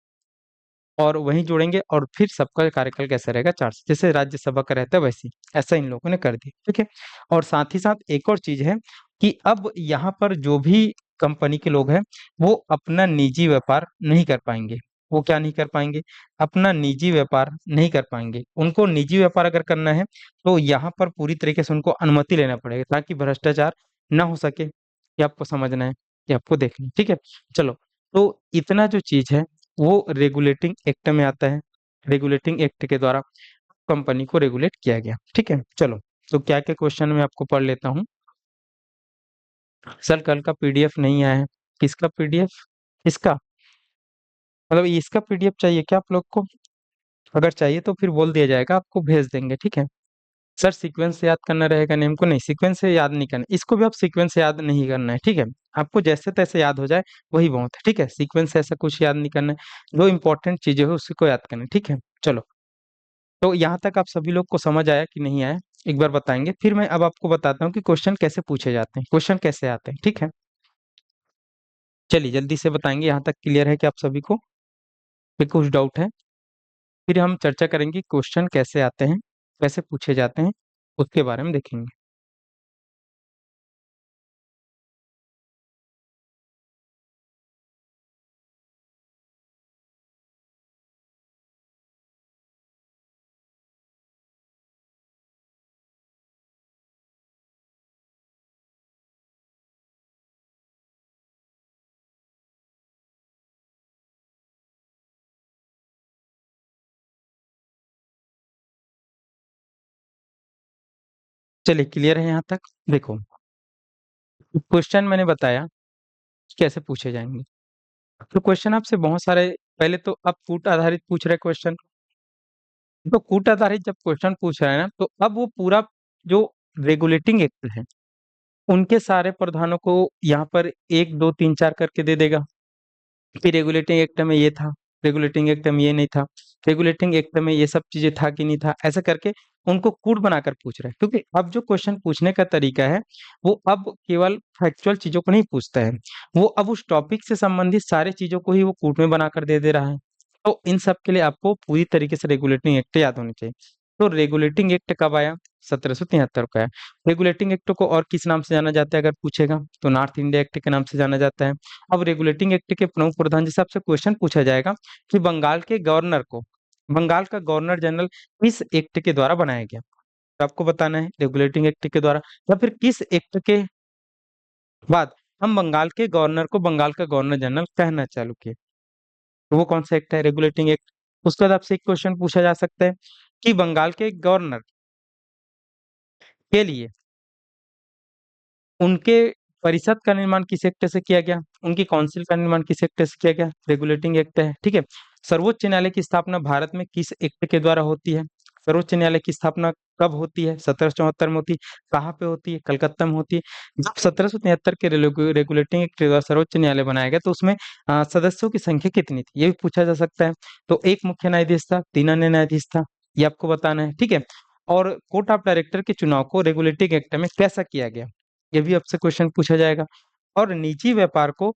और वहीं जोड़ेंगे। और फिर सबका कार्यकाल कैसा रहेगा? 4 साल, जैसे राज्यसभा का रहता है वैसे ही। ऐसा इन लोगों ने कर दिया। ठीक है, और साथ ही साथ एक और चीज है कि अब यहाँ पर जो भी कंपनी के लोग हैं, वो अपना निजी व्यापार नहीं कर पाएंगे। वो क्या नहीं कर पाएंगे? अपना निजी व्यापार नहीं कर पाएंगे। उनको निजी व्यापार अगर करना है, तो यहाँ पर पूरी तरीके से उनको अनुमति लेना पड़ेगा, ताकि भ्रष्टाचार ना हो सके। ये आपको समझना है, ये आपको देखना है। ठीक है, चलो। तो इतना जो चीज है, वो रेगुलेटिंग एक्ट में आता है। रेगुलेटिंग एक्ट के द्वारा कंपनी को रेगुलेट किया गया। ठीक है, चलो। तो क्या क्या क्वेश्चन मैं आपको पढ़ लेता हूँ। सर कल का पीडीएफ नहीं आया है। किसका पीडीएफ? इसका, मतलब इसका पीडीएफ चाहिए क्या आप लोग को? अगर चाहिए तो फिर बोल दिया जाएगा, आपको भेज देंगे। ठीक है, सर सीक्वेंस से याद करना रहेगा नेम को, नहीं सीक्वेंस से याद नहीं करना, इसको भी आप सीक्वेंस से याद नहीं करना है, ठीक है। आपको जैसे तैसे याद हो जाए वही बहुत है, ठीक है। सीक्वेंस से ऐसा कुछ याद नहीं करना है, जो इंपॉर्टेंट चीजें हो उसी को याद करना है, ठीक है। चलो, तो यहाँ तक आप सभी लोग को समझ आया कि नहीं आया, एक बार बताएंगे, फिर मैं अब आपको बताता हूँ कि क्वेश्चन कैसे पूछे जाते हैं, क्वेश्चन कैसे आते हैं, ठीक है। चलिए जल्दी से बताएंगे, यहाँ तक क्लियर है कि आप सभी को, फिर कुछ डाउट है, फिर हम चर्चा करेंगे क्वेश्चन कैसे आते हैं, कैसे पूछे जाते हैं, उसके बारे में देखेंगे। चलिए क्लियर है यहाँ तक, देखो क्वेश्चन मैंने बताया कि कैसे पूछे जाएंगे। तो क्वेश्चन आपसे बहुत सारे, पहले तो आप कूट आधारित पूछ रहे क्वेश्चन, तो कूट आधारित जब क्वेश्चन पूछ रहे हैं ना, तो अब वो पूरा जो रेगुलेटिंग एक्ट है उनके सारे प्रावधानों को यहाँ पर एक दो तीन चार करके दे देगा कि रेगुलेटिंग एक्ट में ये था, रेगुलेटिंग एक्ट में ये नहीं था, रेगुलेटिंग एक्ट में ये सब चीजें था कि नहीं था, ऐसा करके उनको कूट बनाकर पूछ रहे हैं। क्योंकि अब जो क्वेश्चन पूछने का तरीका है वो अब केवल फैक्चुअल चीजों को नहीं पूछता है, वो अब उस टॉपिक से संबंधित सारी चीजों को ही वो कूट में बनाकर दे दे रहा है। तो इन सब के लिए आपको पूरी तरीके से रेगुलेटिंग एक्ट याद होनी चाहिए। तो रेगुलेटिंग एक्ट कब आया? 1773 का है। रेगुलेटिंग एक्ट को और किस नाम से जाना जाता है अगर पूछेगा, तो नॉर्थ इंडिया एक्ट के नाम से जाना जाता है। अब रेगुलेटिंग एक्ट के प्रमुख प्रधान जैसे आपसे क्वेश्चन पूछा जाएगा कि बंगाल के गवर्नर को, बंगाल का गवर्नर जनरल किस एक्ट के द्वारा बनाया गया, तो आपको बताना है रेगुलेटिंग एक्ट के द्वारा, या फिर किस एक्ट के बाद हम बंगाल के गवर्नर को बंगाल का गवर्नर जनरल कहना चालू किए, तो वो कौन सा एक्ट है? Regulating act. उसके बाद आपसे एक क्वेश्चन पूछा जा सकता है कि बंगाल के गवर्नर के लिए उनके परिषद का निर्माण किस एक्ट से किया गया, उनकी काउंसिल का निर्माण किस एक्ट से किया गया? रेगुलेटिंग एक्ट है, ठीक है। सर्वोच्च न्यायालय की स्थापना भारत में किस एक्ट के द्वारा होती है? सर्वोच्च न्यायालय की स्थापना कब होती है? 1774 में होती है। कहाँ पे होती है? कलकत्ता में होती है। जब 1773 के रेगुलेटिंग एक्ट के द्वारा सर्वोच्च न्यायालय बनाया गया तो उसमें सदस्यों की संख्या कितनी थी, ये भी पूछा जा सकता है। तो एक मुख्य न्यायाधीश था, तीन अन्य न्यायाधीश था, ये आपको बताना है, ठीक है। और कोर्ट ऑफ डायरेक्टर के चुनाव को रेगुलेटिंग एक्ट में कैसा किया गया, ये भी आपसे क्वेश्चन पूछा जाएगा। और निजी व्यापार को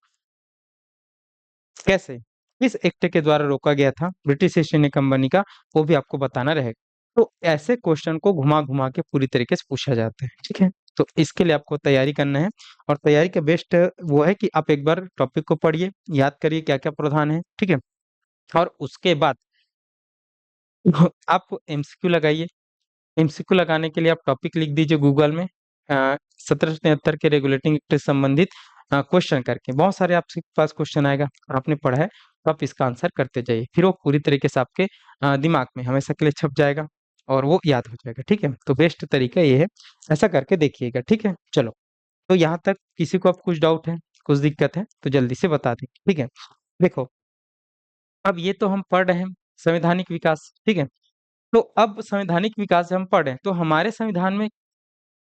कैसे, किस एक्ट के द्वारा रोका गया था ब्रिटिश ईस्ट इंडिया कंपनी का, वो भी आपको बताना रहेगा। तो ऐसे क्वेश्चन को घुमा घुमा के पूरी तरीके से पूछा जाता है, ठीक है। तो इसके लिए आपको तैयारी करना है, और तैयारी का बेस्ट वो है कि आप एक बार टॉपिक को पढ़िए, याद करिए क्या क्या प्रावधान है, ठीक है। और उसके बाद आप एमसीक्यू लगाइए। एमसीक्यू लगाने के लिए आप टॉपिक लिख दीजिए गूगल में, 1773 के रेगुलेटिंग एक्ट से संबंधित क्वेश्चन करके, बहुत सारे आपके पास क्वेश्चन आएगा, आपने पढ़ा है तो आप इसका आंसर करते जाइए, फिर वो पूरी तरीके से आपके दिमाग में हमेशा के लिए छप जाएगा और वो याद हो जाएगा, ठीक है। तो बेस्ट तरीका ये है, ऐसा करके देखिएगा, ठीक है। चलो, तो यहाँ तक किसी को अब कुछ डाउट है, कुछ दिक्कत है तो जल्दी से बता दें, ठीक है। देखो, अब ये तो हम पढ़ रहे हैं संवैधानिक विकास, ठीक है। तो अब संवैधानिक विकास जब हम पढ़ रहे हैं तो हमारे संविधान में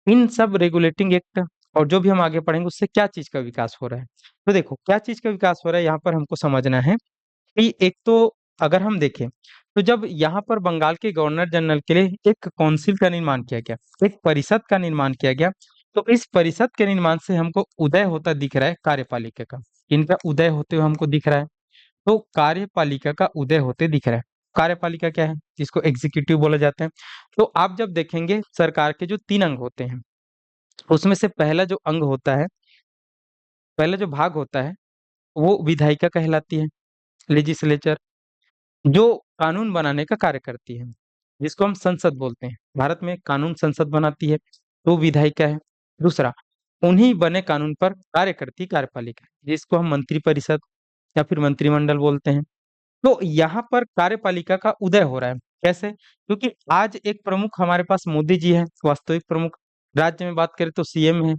इन सब रेगुलेटिंग एक्ट और जो भी हम आगे पढ़ेंगे उससे क्या चीज का विकास हो रहा है। तो देखो क्या चीज का विकास हो रहा है यहाँ पर हमको समझना है कि एक तो अगर हम देखें तो जब यहाँ पर बंगाल के गवर्नर जनरल के लिए एक काउंसिल का निर्माण किया गया, एक परिषद का निर्माण किया गया, तो इस परिषद के निर्माण से हमको उदय होता दिख रहा है कार्यपालिका का, इनका उदय होते हुए हमको दिख रहा है। तो कार्यपालिका का उदय होते दिख रहा है। कार्यपालिका क्या है? जिसको एग्जीक्यूटिव बोला जाता है। तो आप जब देखेंगे सरकार के जो तीन अंग होते हैं उसमें से पहला जो अंग होता है, पहला जो भाग होता है वो विधायिका कहलाती है, लेजिस्लेचर, जो कानून बनाने का कार्य करती है, जिसको हम संसद बोलते हैं। भारत में कानून संसद बनाती है तो विधायिका है। दूसरा, उन्हीं बने कानून पर कार्य करती कार्यपालिका, जिसको हम मंत्रिपरिषद या फिर मंत्रिमंडल बोलते हैं। तो यहाँ पर कार्यपालिका का उदय हो रहा है। कैसे? क्योंकि आज एक प्रमुख हमारे पास मोदी जी है, वास्तविक प्रमुख। राज्य में बात करें तो सीएम है,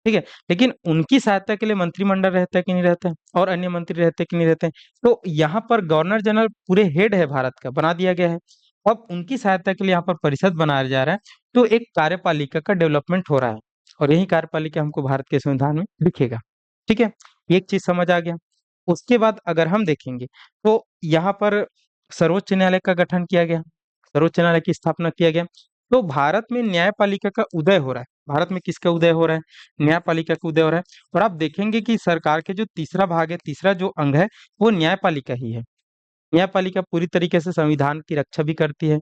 ठीक है। लेकिन उनकी सहायता के लिए मंत्रिमंडल रहता है कि नहीं रहता है, और अन्य मंत्री रहते हैं कि नहीं रहते हैं। तो यहाँ पर गवर्नर जनरल पूरे हेड है भारत का, बना दिया गया है। अब उनकी सहायता के लिए यहाँ पर परिषद बनाया जा रहा है, तो एक कार्यपालिका का डेवलपमेंट हो रहा है और यही कार्यपालिका हमको भारत के संविधान में दिखेगा। ठीक है, एक चीज समझ आ गया। उसके बाद अगर हम देखेंगे तो यहाँ पर सर्वोच्च न्यायालय का गठन किया गया, सर्वोच्च न्यायालय की स्थापना किया गया। तो भारत में न्यायपालिका का उदय हो रहा है। भारत में किसका उदय हो रहा है? न्यायपालिका का उदय हो रहा है। और आप देखेंगे कि सरकार के जो तीसरा भाग है, तीसरा जो अंग है, वो न्यायपालिका ही है। न्यायपालिका पूरी तरीके से संविधान की रक्षा भी करती है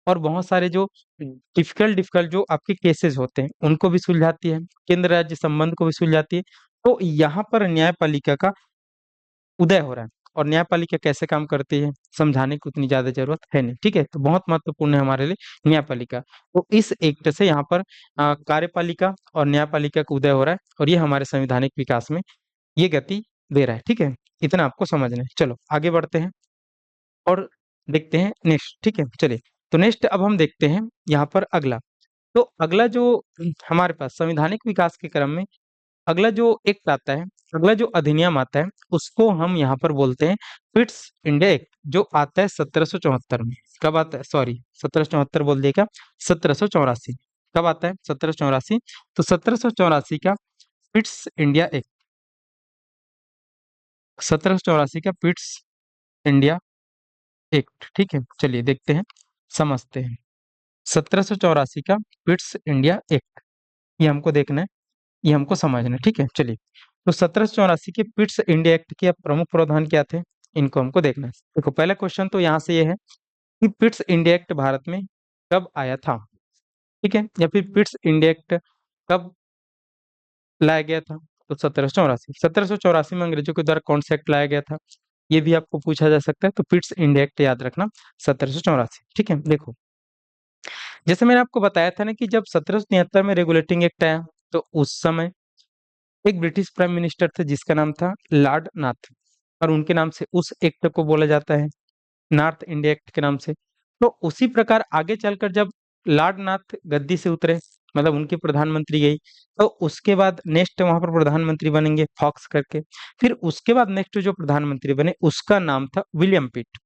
और बहुत सारे जो डिफिकल्ट डिफिकल्ट जो आपके केसेस होते हैं उनको भी सुलझाती है, केंद्र राज्य संबंध को भी सुलझाती है। तो यहाँ पर न्यायपालिका का उदय हो रहा है। और न्यायपालिका कैसे काम करती है समझाने की उतनी ज्यादा जरूरत है नहीं। ठीक है, तो बहुत महत्वपूर्ण है हमारे लिए न्यायपालिका। तो इस एक्ट से यहाँ पर कार्यपालिका और न्यायपालिका का उदय हो रहा है और ये हमारे संवैधानिक विकास में ये गति दे रहा है। ठीक है, इतना आपको समझना है। चलो आगे बढ़ते हैं और देखते हैं नेक्स्ट। ठीक है, चलिए। तो नेक्स्ट अब हम देखते हैं यहाँ पर अगला। तो अगला जो हमारे पास संवैधानिक विकास के क्रम में अगला जो एक्ट आता है, अगला जो अधिनियम आता है, उसको हम यहाँ पर बोलते हैं पिट्स इंडिया एक्ट, जो आता है 1774 में। कब आता है? सॉरी, 1774 बोल दिया क्या? 1784। कब आता है? 1784। तो 1784 का पिट्स इंडिया एक्ट, 1784 का पिट्स इंडिया एक्ट। ठीक है, चलिए देखते हैं, समझते हैं। 1784 का पिट्स इंडिया एक्ट, ये हमको देखना है, ये हमको समझना है। ठीक है, चलिए। तो 1784 के पिट्स इंडिया एक्ट के प्रमुख प्रावधान क्या थे, इनको हमको देखना है। देखो, पहला क्वेश्चन तो यहाँ से ये है कि पिट्स इंडिया एक्ट भारत में कब आया था? ठीक है, या फिर पिट्स इंडिया एक्ट कब लाया गया था? तो 1784। 1784 में अंग्रेजों के द्वारा कौन सा एक्ट लाया गया था, ये भी आपको पूछा जा सकता है। तो पिट्स इंडिया एक्ट याद रखना, 1784। ठीक है, देखो, जैसे मैंने आपको बताया था ना कि जब 1773 में रेगुलेटिंग एक्ट आया, तो उस समय एक ब्रिटिश प्राइम मिनिस्टर थे जिसका नाम था लॉर्ड नाथ, और उनके नाम से उस एक्ट को बोला जाता है, नॉर्थ इंडिया एक्ट के नाम से। तो उसी प्रकार आगे चलकर जब लॉर्ड नाथ गद्दी से उतरे, मतलब उनके प्रधानमंत्री गई, तो उसके बाद नेक्स्ट वहां पर प्रधानमंत्री बनेंगे फॉक्स करके। फिर उसके बाद नेक्स्ट जो प्रधानमंत्री बने उसका नाम था विलियम पिट,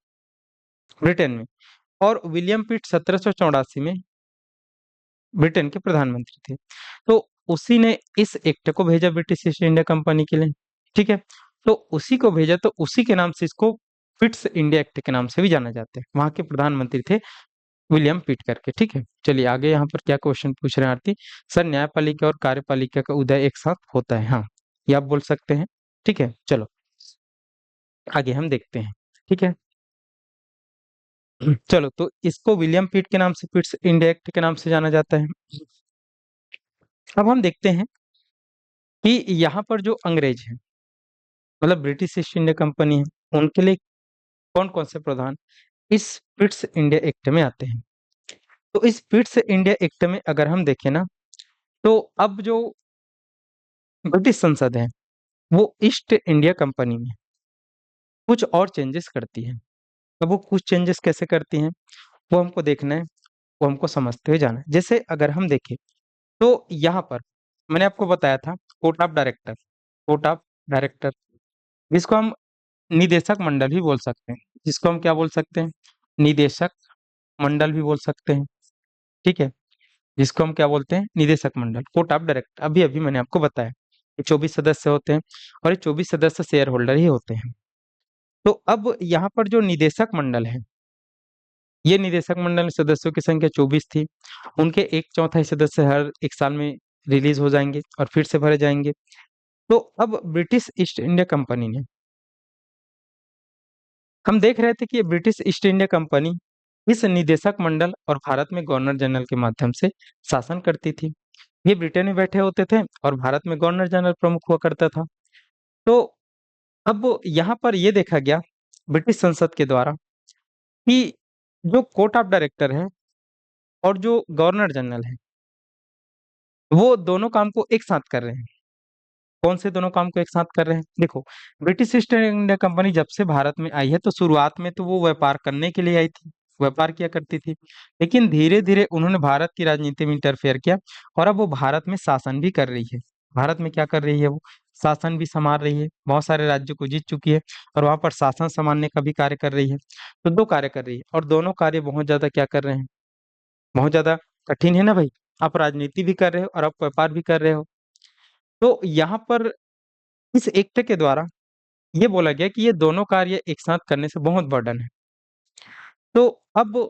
ब्रिटेन में। और विलियम पिट 1784 में ब्रिटेन के प्रधानमंत्री थे। तो उसी ने इस एक्ट को भेजा ब्रिटिश ईस्ट इंडिया कंपनी के लिए। ठीक है, तो उसी को भेजा, तो उसी के नाम से इसको पिट्स इंडिया एक्ट के नाम से भी जाना जाता है। वहां के प्रधानमंत्री थे विलियम पिट करके। ठीक है, चलिए आगे यहाँ पर क्या क्वेश्चन पूछ रहे हैं आरती सर? न्यायपालिका और कार्यपालिका का उदय एक साथ होता है, हाँ, ये आप बोल सकते हैं। ठीक है, चलो आगे हम देखते हैं। ठीक है, चलो, तो इसको विलियम पिट के नाम से, पिट्स इंडिया एक्ट के नाम से जाना जाता है। अब हम देखते हैं कि यहाँ पर जो अंग्रेज है, मतलब ब्रिटिश ईस्ट इंडिया कंपनी है, उनके लिए कौन कौन से प्रावधान इस पिट्स इंडिया एक्ट में आते हैं? तो इस पिट्स इंडिया एक्ट में अगर हम देखें ना, तो अब जो ब्रिटिश संसद है वो ईस्ट इंडिया कंपनी में कुछ और चेंजेस करती है। अब वो कुछ चेंजेस कैसे करती हैं वो हमको देखना है, वो हमको समझते हुए जाना है। जैसे अगर हम देखें तो यहाँ पर मैंने आपको बताया था court of director, court of director, जिसको हम निदेशक मंडल भी बोल सकते हैं, जिसको हम क्या बोल सकते हैं? निदेशक मंडल भी बोल सकते हैं। ठीक है, जिसको हम क्या बोलते हैं? निदेशक मंडल, कोर्ट ऑफ डायरेक्टर। अभी अभी मैंने आपको बताया ये 24 सदस्य होते हैं और ये 24 सदस्य शेयर होल्डर ही होते हैं। तो अब यहाँ पर जो निदेशक मंडल है, ये निदेशक मंडल में सदस्यों की संख्या 24 थी। उनके एक चौथाई सदस्य हर एक साल में रिलीज हो जाएंगे और फिर से भरे जाएंगे। तो अब ब्रिटिश ईस्ट इंडिया कंपनी ने, हम देख रहे थे कि ये ब्रिटिश ईस्ट इंडिया कंपनी इस निदेशक मंडल और भारत में गवर्नर जनरल के माध्यम से शासन करती थी। ये ब्रिटेन में बैठे होते थे और भारत में गवर्नर जनरल प्रमुख हुआ करता था। तो अब यहाँ पर ये देखा गया ब्रिटिश संसद के द्वारा कि जो कोर्ट ऑफ डायरेक्टर है और जो गवर्नर जनरल है, वो दोनों काम को एक साथ कर रहे हैं। कौन से दोनों काम को एक साथ कर रहे हैं? देखो, ब्रिटिश ईस्ट इंडिया कंपनी जब से भारत में आई है, तो शुरुआत में तो वो व्यापार करने के लिए आई थी, व्यापार किया करती थी। लेकिन धीरे धीरे उन्होंने भारत की राजनीति में इंटरफेयर किया और अब वो भारत में शासन भी कर रही है। भारत में क्या कर रही है? वो शासन भी संभाल रही है, बहुत सारे राज्यों को जीत चुकी है और वहां पर शासन संभालने का भी कार्य कर रही है। तो दो कार्य कर रही है और दोनों कार्य बहुत ज्यादा क्या कर रहे हैं, बहुत ज्यादा कठिन है ना भाई। आप राजनीति भी कर रहे हो और आप व्यापार भी कर रहे हो। तो यहाँ पर इस एक्ट के द्वारा ये बोला गया कि ये दोनों कार्य एक साथ करने से बहुत बर्डन है। तो अब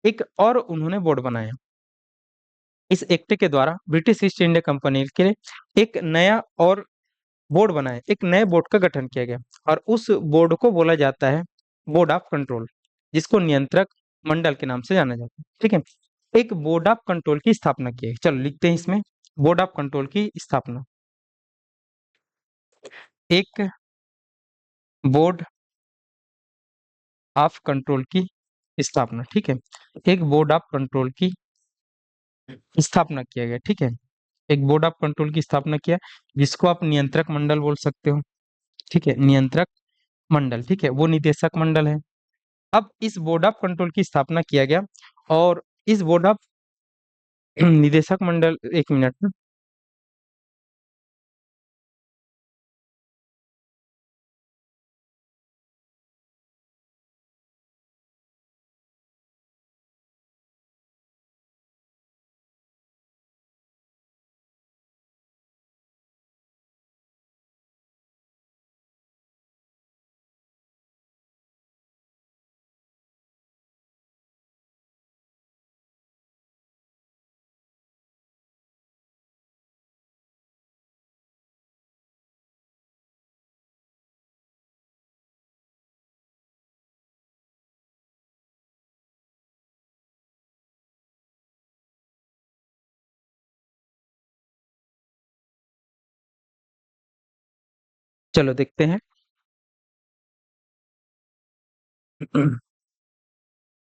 एक और उन्होंने बोर्ड बनाया। इस एक्ट के द्वारा ब्रिटिश ईस्ट इंडिया कंपनी के लिए एक नया और बोर्ड बनाया, एक नए बोर्ड का गठन किया गया और उस बोर्ड को बोला जाता है बोर्ड ऑफ कंट्रोल, जिसको नियंत्रक मंडल के नाम से जाना जाता है। ठीक है, एक बोर्ड ऑफ कंट्रोल की स्थापना की है। चलो लिखते हैं इसमें, बोर्ड ऑफ कंट्रोल की स्थापना। एक बोर्ड ऑफ कंट्रोल की स्थापना, ठीक है, एक बोर्ड ऑफ कंट्रोल की स्थापना किया गया। ठीक है, एक बोर्ड ऑफ कंट्रोल की स्थापना किया, जिसको आप नियंत्रक मंडल बोल सकते हो। ठीक है, नियंत्रक मंडल, ठीक है, वो निदेशक मंडल है। अब इस बोर्ड ऑफ कंट्रोल की स्थापना किया गया और इस बोर्ड ऑफ निदेशक मंडल, एक मिनट, चलो देखते हैं।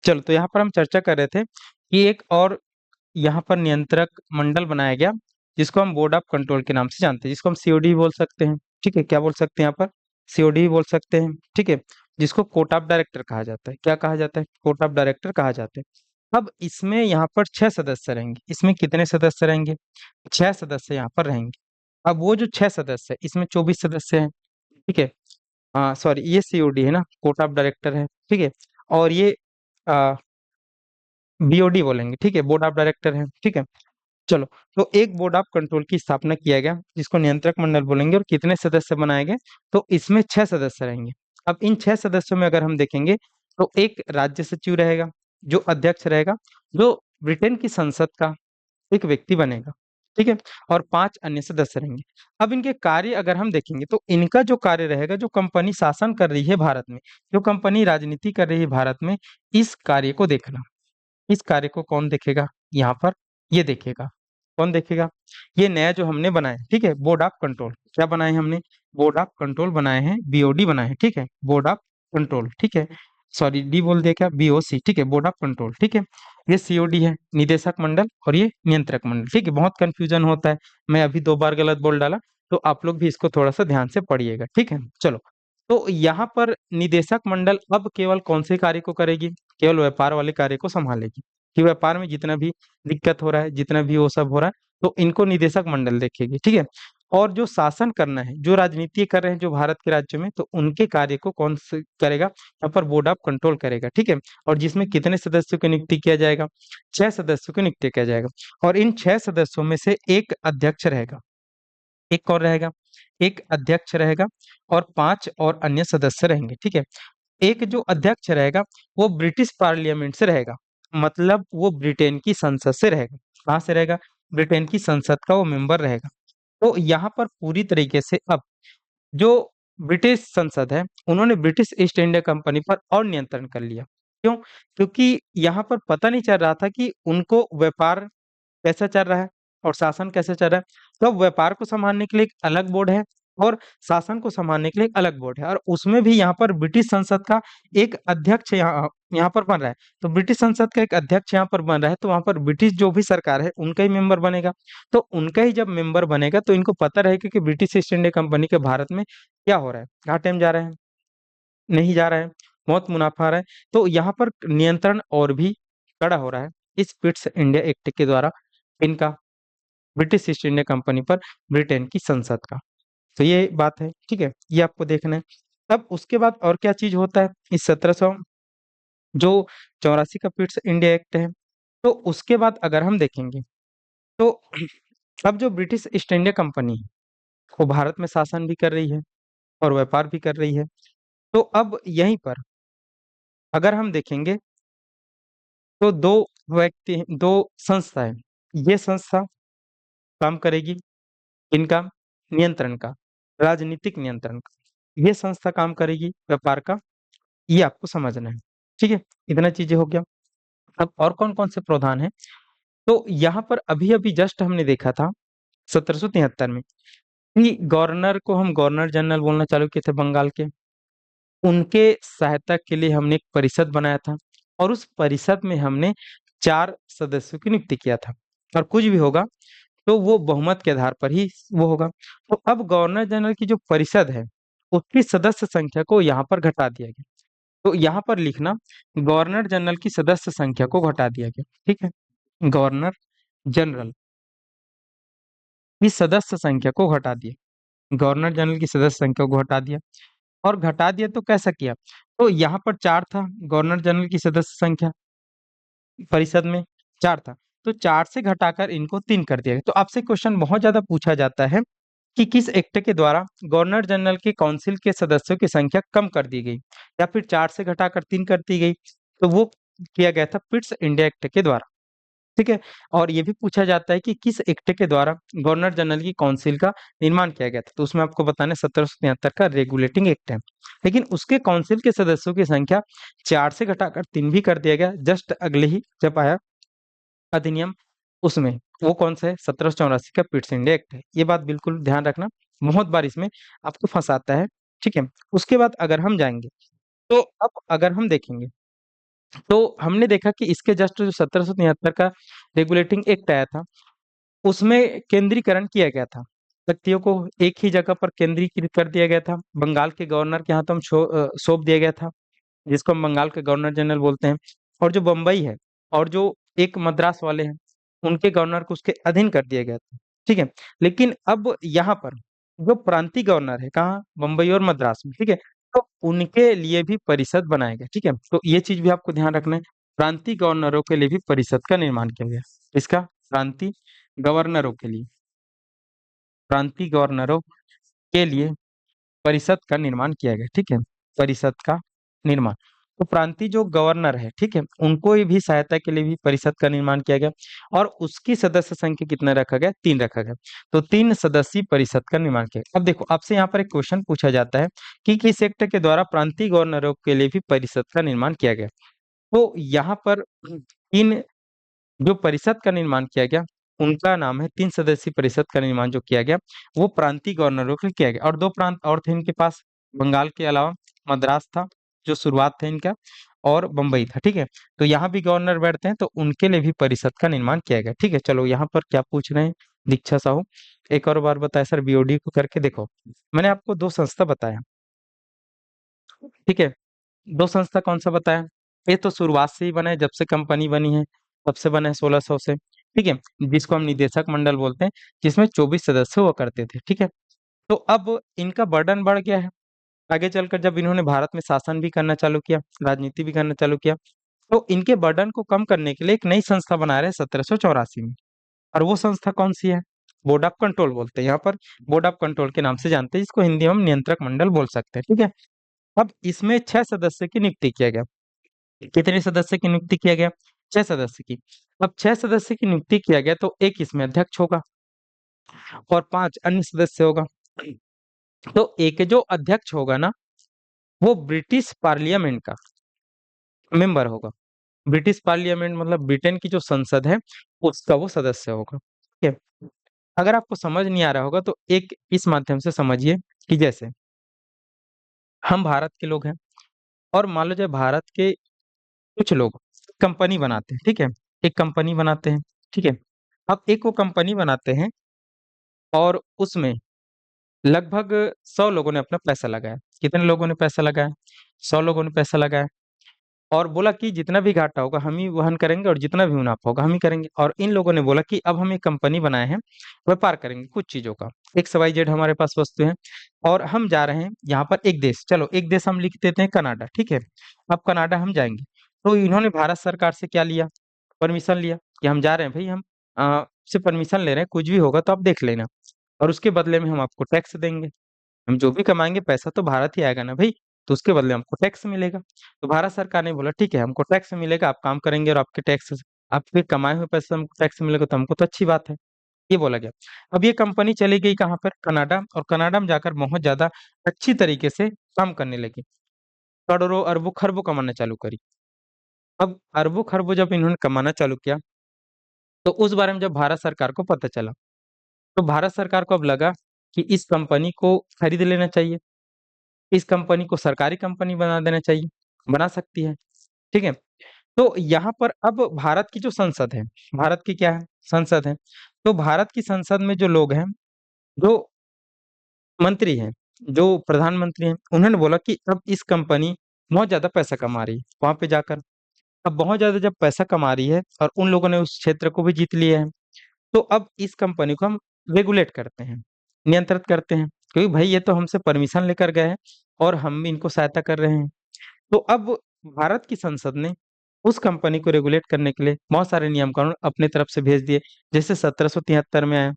चलो, तो यहाँ पर हम चर्चा कर रहे थे कि एक और यहाँ पर नियंत्रक मंडल बनाया गया, जिसको हम बोर्ड ऑफ कंट्रोल के नाम से जानते हैं, जिसको हम सीओडी बोल सकते हैं। ठीक है, क्या बोल सकते हैं यहाँ पर, सीओडी बोल सकते हैं। ठीक है, जिसको कोर्ट ऑफ डायरेक्टर कहा जाता है। क्या कहा जाता है, कोर्ट ऑफ डायरेक्टर कहा जाता है। अब इसमें यहाँ पर 6 सदस्य रहेंगे। इसमें कितने सदस्य रहेंगे, 6 सदस्य यहाँ पर रहेंगे। अब वो जो 6 सदस्य है, इसमें 24 सदस्य हैं। ठीक है, हाँ सॉरी, ये सीओडी है ना, कोर्ट ऑफ डायरेक्टर है। ठीक है, और ये बीओडी बोलेंगे। ठीक है, बोर्ड ऑफ डायरेक्टर है। ठीक है, चलो, तो एक बोर्ड ऑफ कंट्रोल की स्थापना किया गया, जिसको नियंत्रक मंडल बोलेंगे, और कितने सदस्य बनाए गए, तो इसमें 6 सदस्य रहेंगे। अब इन 6 सदस्यों में अगर हम देखेंगे तो एक राज्य सचिव रहेगा, जो अध्यक्ष रहेगा, जो ब्रिटेन की संसद का एक व्यक्ति बनेगा। ठीक है, और 5 अन्य सदस्य रहेंगे। अब इनके कार्य अगर हम देखेंगे तो इनका जो कार्य रहेगा, जो कंपनी शासन कर रही है भारत में, जो कंपनी राजनीति कर रही है भारत में, इस कार्य को देखना। इस कार्य को कौन देखेगा, यहाँ पर ये देखेगा। कौन देखेगा, ये नया जो हमने बनाया, ठीक है, बोर्ड ऑफ कंट्रोल। क्या बनाए हमने, बोर्ड ऑफ कंट्रोल बनाए हैं, बीओडी बनाए हैं। ठीक है, बोर्ड ऑफ कंट्रोल। ठीक है, सॉरी डी बोल दिया, क्या, बीओसी। ठीक है, बोर्ड ऑफ कंट्रोल। ठीक है, ये सीओडी है, निदेशक मंडल, और ये नियंत्रक मंडल। ठीक है, बहुत कंफ्यूजन होता है, मैं अभी 2 बार गलत बोल डाला, तो आप लोग भी इसको थोड़ा सा ध्यान से पढ़िएगा। ठीक है, चलो, तो यहाँ पर निदेशक मंडल अब केवल कौन से कार्य को करेगी, केवल व्यापार वाले कार्य को संभालेगी, कि व्यापार में जितना भी दिक्कत हो रहा है, जितना भी वो सब हो रहा है, तो इनको निदेशक मंडल देखेगी। ठीक है, और जो शासन करना है, जो राजनीति कर रहे हैं जो भारत के राज्यों में, तो उनके कार्य को कौन से करेगा, यहाँ पर बोर्ड ऑफ कंट्रोल करेगा। ठीक है, और जिसमें कितने सदस्यों की नियुक्ति किया जाएगा, 6 सदस्यों की नियुक्ति किया जाएगा। और इन 6 सदस्यों में से एक अध्यक्ष रहेगा। एक कौन रहेगा, एक अध्यक्ष रहेगा, और 5 और अन्य सदस्य रहेंगे। ठीक है, एक जो अध्यक्ष रहेगा वो ब्रिटिश पार्लियामेंट से रहेगा, मतलब वो ब्रिटेन की संसद से रहेगा। कहाँ से रहेगा, ब्रिटेन की संसद का वो मेंबर रहेगा। तो यहाँ पर पूरी तरीके से अब जो ब्रिटिश संसद है, उन्होंने ब्रिटिश ईस्ट इंडिया कंपनी पर और नियंत्रण कर लिया। क्यों, क्योंकि यहाँ पर पता नहीं चल रहा था कि उनको व्यापार कैसा चल रहा है और शासन कैसे चल रहा है। तो अब व्यापार को संभालने के लिए एक अलग बोर्ड है और शासन को संभालने के लिए एक अलग बोर्ड है, और उसमें भी यहाँ पर ब्रिटिश संसद का एक अध्यक्ष यहाँ यहाँ पर बन रहा है। तो ब्रिटिश संसद का एक अध्यक्ष यहाँ पर बन रहा है, तो वहां पर ब्रिटिश जो भी सरकार है उनका ही मेंबर बनेगा। तो उनका ही जब मेंबर बनेगा तो इनको पता रहेगा कि ब्रिटिश ईस्ट इंडिया कंपनी के भारत में क्या हो रहा है, कहाँ टाइम जा रहा है, नहीं जा रहा है, बहुत मुनाफा आ रहा है। तो यहाँ पर नियंत्रण और भी कड़ा हो रहा है इस पिट्स इंडिया एक्ट के द्वारा। इनका ब्रिटिश ईस्ट इंडिया कंपनी पर ब्रिटेन की संसद का। तो ये बात है, ठीक है, ये आपको देखना है। अब उसके बाद और क्या चीज होता है इस 1700 जो 84 का पिट्स इंडिया एक्ट है। तो उसके बाद अगर हम देखेंगे तो अब जो ब्रिटिश ईस्ट इंडिया कंपनी है वो भारत में शासन भी कर रही है और व्यापार भी कर रही है। तो अब यहीं पर अगर हम देखेंगे तो दो संस्था है। ये संस्था काम करेगी इनका नियंत्रण का, राजनीतिक नियंत्रण का। ये संस्था काम करेगी व्यापार का, ये आपको समझना है, ठीक है। इतना चीजें हो गया। अब और कौन कौन से प्रावधान है, तो यहाँ पर अभी अभी जस्ट हमने देखा था 1773 में कि गवर्नर को हम गवर्नर जनरल बोलना चालू किए थे बंगाल के। उनके सहायता के लिए हमने एक परिषद बनाया था और उस परिषद में हमने 4 सदस्यों की नियुक्ति किया था। और कुछ भी होगा तो वो बहुमत के आधार पर ही वो होगा। तो अब गवर्नर जनरल की जो परिषद है उसकी सदस्य संख्या को यहाँ पर घटा दिया गया। तो यहाँ पर लिखना गवर्नर जनरल की सदस्य संख्या को घटा दिया गया, ठीक है। गवर्नर जनरल की सदस्य संख्या को घटा दिया, गवर्नर जनरल की सदस्य संख्या को घटा दिया। और घटा दिया तो कैसा किया, तो यहाँ पर 4 था गवर्नर जनरल की सदस्य संख्या परिषद में, 4 था। तो 4 से घटाकर इनको 3 कर दिया गया। तो आपसे क्वेश्चन बहुत ज्यादा पूछा जाता है कि किस एक्ट के द्वारा गवर्नर जनरल के काउंसिल के सदस्यों की संख्या कम कर दी गई या फिर 4 से घटाकर 3 कर दी गई। तो वो किया गया था पिट्स इंडिया एक्ट के द्वारा, ठीक है। और ये भी पूछा जाता है कि किस एक्ट के द्वारा गवर्नर जनरल की काउंसिल का निर्माण किया गया था, तो उसमें आपको बताना है 1773 का रेगुलेटिंग एक्ट है। लेकिन उसके काउंसिल के सदस्यों की संख्या 4 से घटाकर 3 भी कर दिया गया जस्ट अगले ही जब आया अधिनियम उसमें। वो कौन सा है, 1784 का पिट्स इंडिया एक्ट है। ये बात बिल्कुल ध्यान रखना, बहुत बार इसमें आपको फंसाता है, ठीक है। उसके बाद अगर हम जाएंगे तो अब अगर हम देखेंगे तो हमने देखा कि इसके जस्ट जो 1773 का रेगुलेटिंग एक्ट आया था उसमें केंद्रीकरण किया गया था, व्यक्तियों को एक ही जगह पर केंद्रीकृत कर दिया गया था। बंगाल के गवर्नर के हाथों में सौंप दिया गया था, जिसको हम बंगाल के गवर्नर जनरल बोलते हैं। और जो बम्बई है और जो एक मद्रास वाले हैं उनके गवर्नर को उसके अधीन कर दिया गया था, ठीक है। लेकिन अब यहाँ पर जो प्रांतीय गवर्नर है कहाँ, बम्बई और मद्रास में, ठीक है। तो उनके लिए भी परिषद बनाया गया, ठीक है। तो ये चीज भी आपको ध्यान रखना है, प्रांतीय गवर्नरों के लिए भी परिषद का निर्माण किया गया। इसका प्रांतीय गवर्नरों के लिए, प्रांतीय गवर्नरों के लिए परिषद का निर्माण किया गया, ठीक है। परिषद का निर्माण, तो प्रांतीय जो गवर्नर है, ठीक है, उनको भी सहायता के लिए भी परिषद का निर्माण किया गया। और उसकी सदस्य संख्या कितना रखा गया, 3 रखा गया। तो 3 सदस्यीय परिषद का निर्माण किया गया। अब देखो आपसे यहाँ पर एक क्वेश्चन पूछा जाता है कि किस एक्ट के द्वारा प्रांतीय गवर्नरों के लिए भी परिषद का निर्माण किया गया। तो यहाँ पर 3 जो परिषद का निर्माण किया गया उनका नाम है, 3 सदस्यीय परिषद का निर्माण जो किया गया वो प्रांतीय गवर्नरों के लिए किया गया। और 2 प्रांत और थे इनके पास, बंगाल के अलावा मद्रास था जो शुरुआत था इनका, और बंबई था, ठीक है। तो यहाँ भी गवर्नर बैठते हैं तो उनके लिए भी परिषद का निर्माण किया गया, ठीक है। चलो यहाँ पर क्या पूछ रहे हैं दीक्षा साहू, एक और बार बताया सर, बीओडी को करके देखो। मैंने आपको 2 संस्था बताया, ठीक है। 2 संस्था कौन सा बताया, ये तो शुरुआत से ही बना है, जब से कंपनी बनी है तब से बना है 1600 से, ठीक है। जिसको हम निदेशक मंडल बोलते हैं, जिसमें 24 सदस्य हुआ करते थे, ठीक है। तो अब इनका बर्डन बढ़ गया है आगे चलकर, जब इन्होंने भारत में शासन भी करना चालू किया, राजनीति भी करना चालू किया। तो इनके बर्डन को कम करने के लिए एक नई संस्था बना रहे हैं 1784 में। और वो संस्था कौन सी है, बोर्ड ऑफ कंट्रोल बोलते हैं यहाँ पर, बोर्ड ऑफ कंट्रोल के नाम से जानते हैं, जिसको हिंदी में हम नियंत्रक मंडल बोल सकते हैं, ठीक है। अब इसमें 6 सदस्य की नियुक्ति किया गया। कितने सदस्य की नियुक्ति किया गया, 6 सदस्य की। अब 6 सदस्य की नियुक्ति किया गया तो एक इसमें अध्यक्ष होगा और 5 अन्य सदस्य होगा। तो एक जो अध्यक्ष होगा ना वो ब्रिटिश पार्लियामेंट का मेंबर होगा। ब्रिटिश पार्लियामेंट मतलब ब्रिटेन की जो संसद है उसका वो सदस्य होगा, ठीक है। अगर आपको समझ नहीं आ रहा होगा तो एक इस माध्यम से समझिए कि जैसे हम भारत के लोग हैं और मान लो जब भारत के कुछ लोग कंपनी बनाते हैं, ठीक है, एक कंपनी बनाते हैं, ठीक है। अब एक वो कंपनी बनाते हैं और उसमें लगभग 100 लोगों ने अपना पैसा लगाया। कितने लोगों ने पैसा लगाया, 100 लोगों ने पैसा लगाया। और बोला कि जितना भी घाटा होगा हम ही वहन करेंगे और जितना भी मुनाफा होगा हम ही करेंगे। और इन लोगों ने बोला कि अब हम एक कंपनी बनाए हैं, व्यापार करेंगे कुछ चीजों का, एक्स वाई जेड हमारे पास वस्तु है, और हम जा रहे हैं यहाँ पर एक देश, चलो एक देश हम लिख देते हैं कनाडा, ठीक है। अब कनाडा हम जाएंगे, तो इन्होंने भारत सरकार से क्या लिया, परमिशन लिया कि हम जा रहे हैं भाई, हम से परमिशन ले रहे हैं, कुछ भी होगा तो आप देख लेना, और उसके बदले में हम आपको टैक्स देंगे। हम जो भी कमाएंगे पैसा तो भारत ही आएगा ना भाई, तो उसके बदले हमको टैक्स मिलेगा। तो भारत सरकार ने बोला ठीक है हमको टैक्स मिलेगा, आप काम करेंगे और आपके टैक्स, आपके कमाए हुए पैसे से हमको टैक्स मिलेगा, तो हमको तो अच्छी बात है, ये बोला गया। अब ये कंपनी चली गई कहाँ पर, कनाडा, और कनाडा में जाकर बहुत ज्यादा अच्छी तरीके से काम करने लगी, करोड़ों अरबों खरबों कमाना चालू करी। अब अरबों खरबों जब इन्होंने कमाना चालू किया, तो उस बारे में जब भारत सरकार को पता चला, तो भारत सरकार को अब लगा कि इस कंपनी को खरीद लेना चाहिए, इस कंपनी को सरकारी कंपनी बना देना चाहिए, बना सकती है, ठीक है। तो यहाँ पर अब भारत की जो संसद है, भारत की क्या है, संसद है, तो भारत की संसद में जो लोग हैं, जो मंत्री हैं, जो प्रधानमंत्री हैं, उन्होंने बोला कि अब इस कंपनी बहुत ज्यादा पैसा कमा रही है वहां पे जाकर। अब बहुत ज्यादा जब पैसा कमा रही है और उन लोगों ने उस क्षेत्र को भी जीत लिया है, तो अब इस कंपनी को हम रेगुलेट करते हैं, नियंत्रित करते हैं, क्योंकि भाई ये तो हमसे परमिशन लेकर गए हैं और हम भी इनको सहायता कर रहे हैं। तो अब भारत की संसद ने उस कंपनी को रेगुलेट करने के लिए बहुत सारे नियम कानून अपने तरफ से भेज दिए, जैसे 1773 में आया,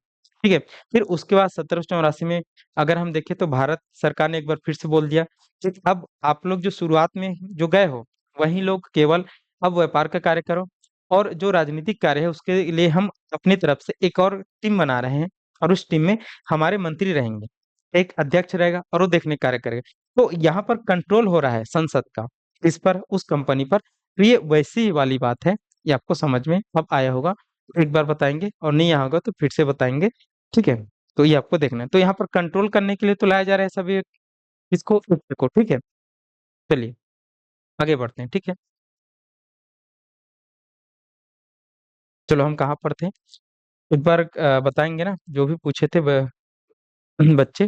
ठीक है। फिर उसके बाद 1784 में अगर हम देखें तो भारत सरकार ने एक बार फिर से बोल दिया कि अब आप लोग जो शुरुआत में जो गए हो, वही लोग केवल अब व्यापार का कार्य करो, और जो राजनीतिक कार्य है उसके लिए हम अपनी तरफ से एक और टीम बना रहे हैं, और उस टीम में हमारे मंत्री रहेंगे, एक अध्यक्ष रहेगा और वो देखने कार्य करेगा। तो यहाँ पर कंट्रोल हो रहा है संसद का, इस पर, उस कंपनी पर। तो ये वैसी वाली बात है, ये आपको समझ में अब आया होगा, एक बार बताएंगे और नहीं आया होगा तो फिर से बताएंगे, ठीक है। तो ये आपको देखना है, तो यहाँ पर कंट्रोल करने के लिए तो लाया जा रहा है सभी इसको तथ्य को, ठीक है। चलिए आगे बढ़ते हैं, ठीक है। चलो हम कहाँ पर थे, एक बार बताएंगे ना, जो भी पूछे थे बच्चे,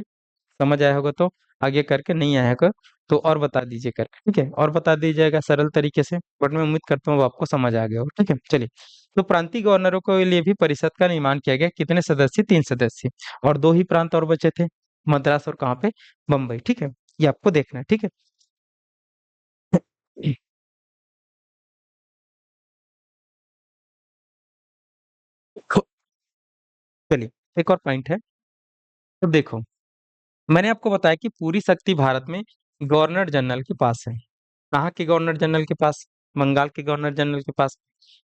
समझ आया होगा तो आगे करके, नहीं आया होगा तो और बता दीजिए करके, ठीक है, और बता दीजिएगा सरल तरीके से, बट मैं उम्मीद करता हूँ वो आपको समझ आ गया हो, ठीक है। चलिए, तो प्रांतीय गवर्नरों के लिए भी परिषद का निर्माण किया गया, कितने सदस्य, 3 सदस्य, और 2 ही प्रांत और बचे थे, मद्रास और कहाँ पे, बम्बई, ठीक है। ये आपको देखना है, ठीक है। चलिए, एक और पॉइंट है, तो देखो, मैंने आपको बताया कि पूरी शक्ति भारत में गवर्नर जनरल के पास है। कहाँ के गवर्नर जनरल के पास, बंगाल के गवर्नर जनरल के पास,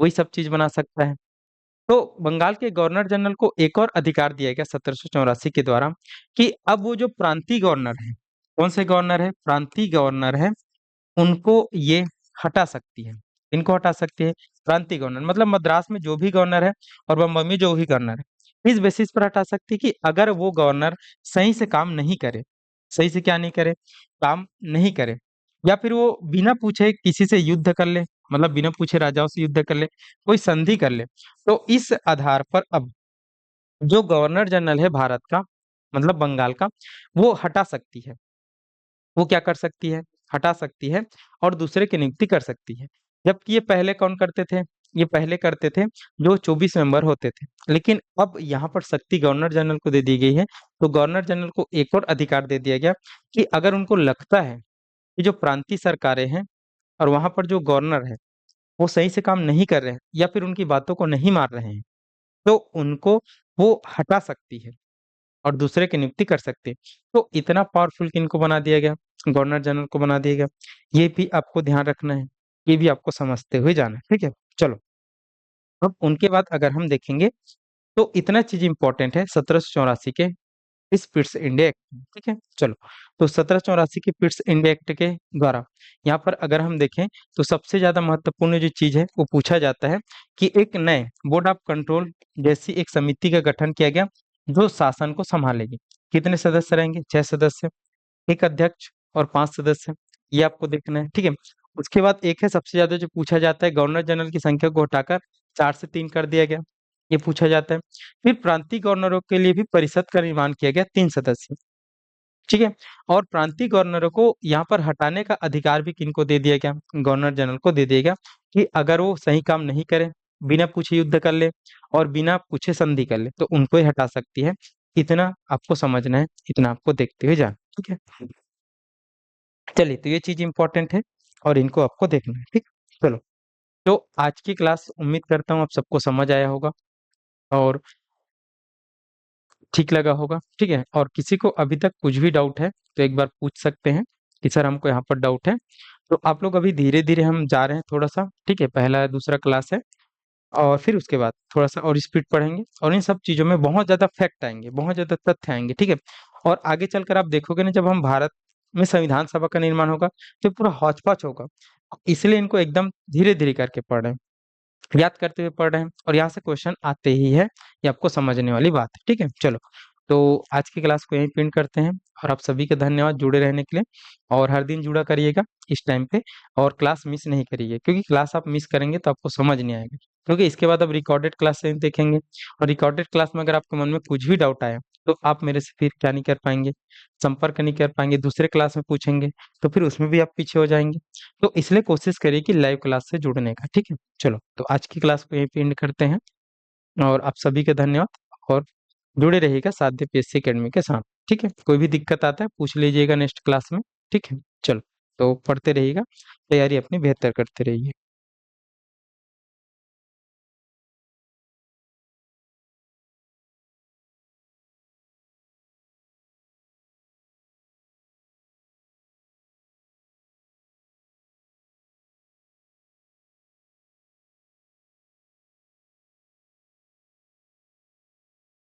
वही सब चीज बना सकता है। तो बंगाल के गवर्नर जनरल को एक और अधिकार दिया गया 1784 के द्वारा, कि अब वो जो प्रांतीय गवर्नर है, कौन से गवर्नर है, प्रांतीय गवर्नर है, उनको ये हटा सकती है। इनको हटा सकती है, प्रांतीय गवर्नर मतलब मद्रास में जो भी गवर्नर है और बम्बई में जो भी गवर्नर है, इस बेसिस पर हटा सकती है कि अगर वो गवर्नर सही से काम नहीं करे, सही से क्या नहीं करे, काम नहीं करे, या फिर वो बिना पूछे किसी से युद्ध कर ले, मतलब बिना पूछे राजाओं से युद्ध कर ले, कोई संधि कर ले, तो इस आधार पर अब जो गवर्नर जनरल है भारत का, मतलब बंगाल का, वो हटा सकती है। वो क्या कर सकती है, हटा सकती है, और दूसरे की नियुक्ति कर सकती है। जबकि ये पहले कौन करते थे, ये पहले करते थे जो 24 मेंबर होते थे, लेकिन अब यहाँ पर शक्ति गवर्नर जनरल को दे दी गई है। तो गवर्नर जनरल को एक और अधिकार दे दिया गया कि अगर उनको लगता है कि जो प्रांतीय सरकारें हैं और वहां पर जो गवर्नर है वो सही से काम नहीं कर रहे हैं या फिर उनकी बातों को नहीं मान रहे हैं, तो उनको वो हटा सकती है और दूसरे की नियुक्ति कर सकते हैं। तो इतना पावरफुल किनको बना दिया गया, गवर्नर जनरल को बना दिया गया, ये भी आपको ध्यान रखना है, ये भी आपको समझते हुए जाना है, ठीक है। चलो, अब उनके बाद अगर हम देखेंगे तो इतना चीज इंपॉर्टेंट है 1784 के इस पिट्स इंडिया एक्ट में, ठीक है। चलो, तो 1784 के पिट्स इंडिया एक्ट के द्वारा यहाँ पर अगर हम देखें तो सबसे ज्यादा महत्वपूर्ण जो चीज है वो पूछा जाता है कि एक नए बोर्ड ऑफ कंट्रोल जैसी एक समिति का गठन किया गया, जो शासन को संभालेगी। कितने सदस्य रहेंगे, 6 सदस्य, एक अध्यक्ष और 5 सदस्य, ये आपको देखना है, ठीक है। उसके बाद एक है सबसे ज्यादा जो पूछा जाता है, गवर्नर जनरल की संख्या को हटाकर 4 से 3 कर दिया गया, ये पूछा जाता है। फिर प्रांतीय गवर्नरों के लिए भी परिषद का निर्माण किया गया, 3 सदस्य, ठीक है। और प्रांतीय गवर्नरों को यहाँ पर हटाने का अधिकार भी किनको दे दिया गया, गवर्नर जनरल को दे दिया गया कि अगर वो सही काम नहीं करे, बिना पूछे युद्ध कर ले और बिना पूछे संधि कर ले तो उनको ही हटा सकती है। इतना आपको समझना है, इतना आपको देखते हुए जाना, ठीक है। चलिए, तो ये चीज इंपॉर्टेंट है और इनको आपको देखना है, ठीक। चलो, तो आज की क्लास उम्मीद करता हूँ आप सबको समझ आया होगा और ठीक लगा होगा, ठीक है। और किसी को अभी तक कुछ भी डाउट है तो एक बार पूछ सकते हैं कि सर हमको यहाँ पर डाउट है। तो आप लोग अभी धीरे धीरे हम जा रहे हैं थोड़ा सा, ठीक है। पहला दूसरा क्लास है और फिर उसके बाद थोड़ा सा और स्पीड पढ़ेंगे और इन सब चीज़ों में बहुत ज़्यादा फैक्ट आएंगे, बहुत ज़्यादा तथ्य आएंगे, ठीक है। और आगे चलकर आप देखोगे ना, जब हम भारत में संविधान सभा का निर्माण होगा तो पूरा हौच पौच होगा। इसलिए इनको एकदम धीरे धीरे करके पढ़ रहे हैं, याद करते हुए पढ़ रहे हैं और यहाँ से क्वेश्चन आते ही है, ये आपको समझने वाली बात है, ठीक है। चलो, तो आज की क्लास को यहीं पिन करते हैं और आप सभी का धन्यवाद जुड़े रहने के लिए। और हर दिन जुड़ा करिएगा इस टाइम पे और क्लास मिस नहीं करिए, क्योंकि क्लास आप मिस करेंगे तो आपको समझ नहीं आएगा। क्योंकि इसके बाद आप रिकॉर्डेड क्लास से देखेंगे और रिकॉर्डेड क्लास में अगर आपके मन में कुछ भी डाउट आया तो आप मेरे से फिर क्या नहीं कर पाएंगे, संपर्क नहीं कर पाएंगे, दूसरे क्लास में पूछेंगे तो फिर उसमें भी आप पीछे हो जाएंगे। तो इसलिए कोशिश करिए कि लाइव क्लास से जुड़ने का, ठीक है। चलो, तो आज की क्लास को यहीं पे एंड करते हैं और आप सभी का धन्यवाद और जुड़े रहिएगा साध्य पीएससी एकेडमी के साथ, ठीक है। कोई भी दिक्कत आता है पूछ लीजिएगा नेक्स्ट क्लास में, ठीक है। चलो, तो पढ़ते रहिएगा, तैयारी अपनी बेहतर करते रहिए।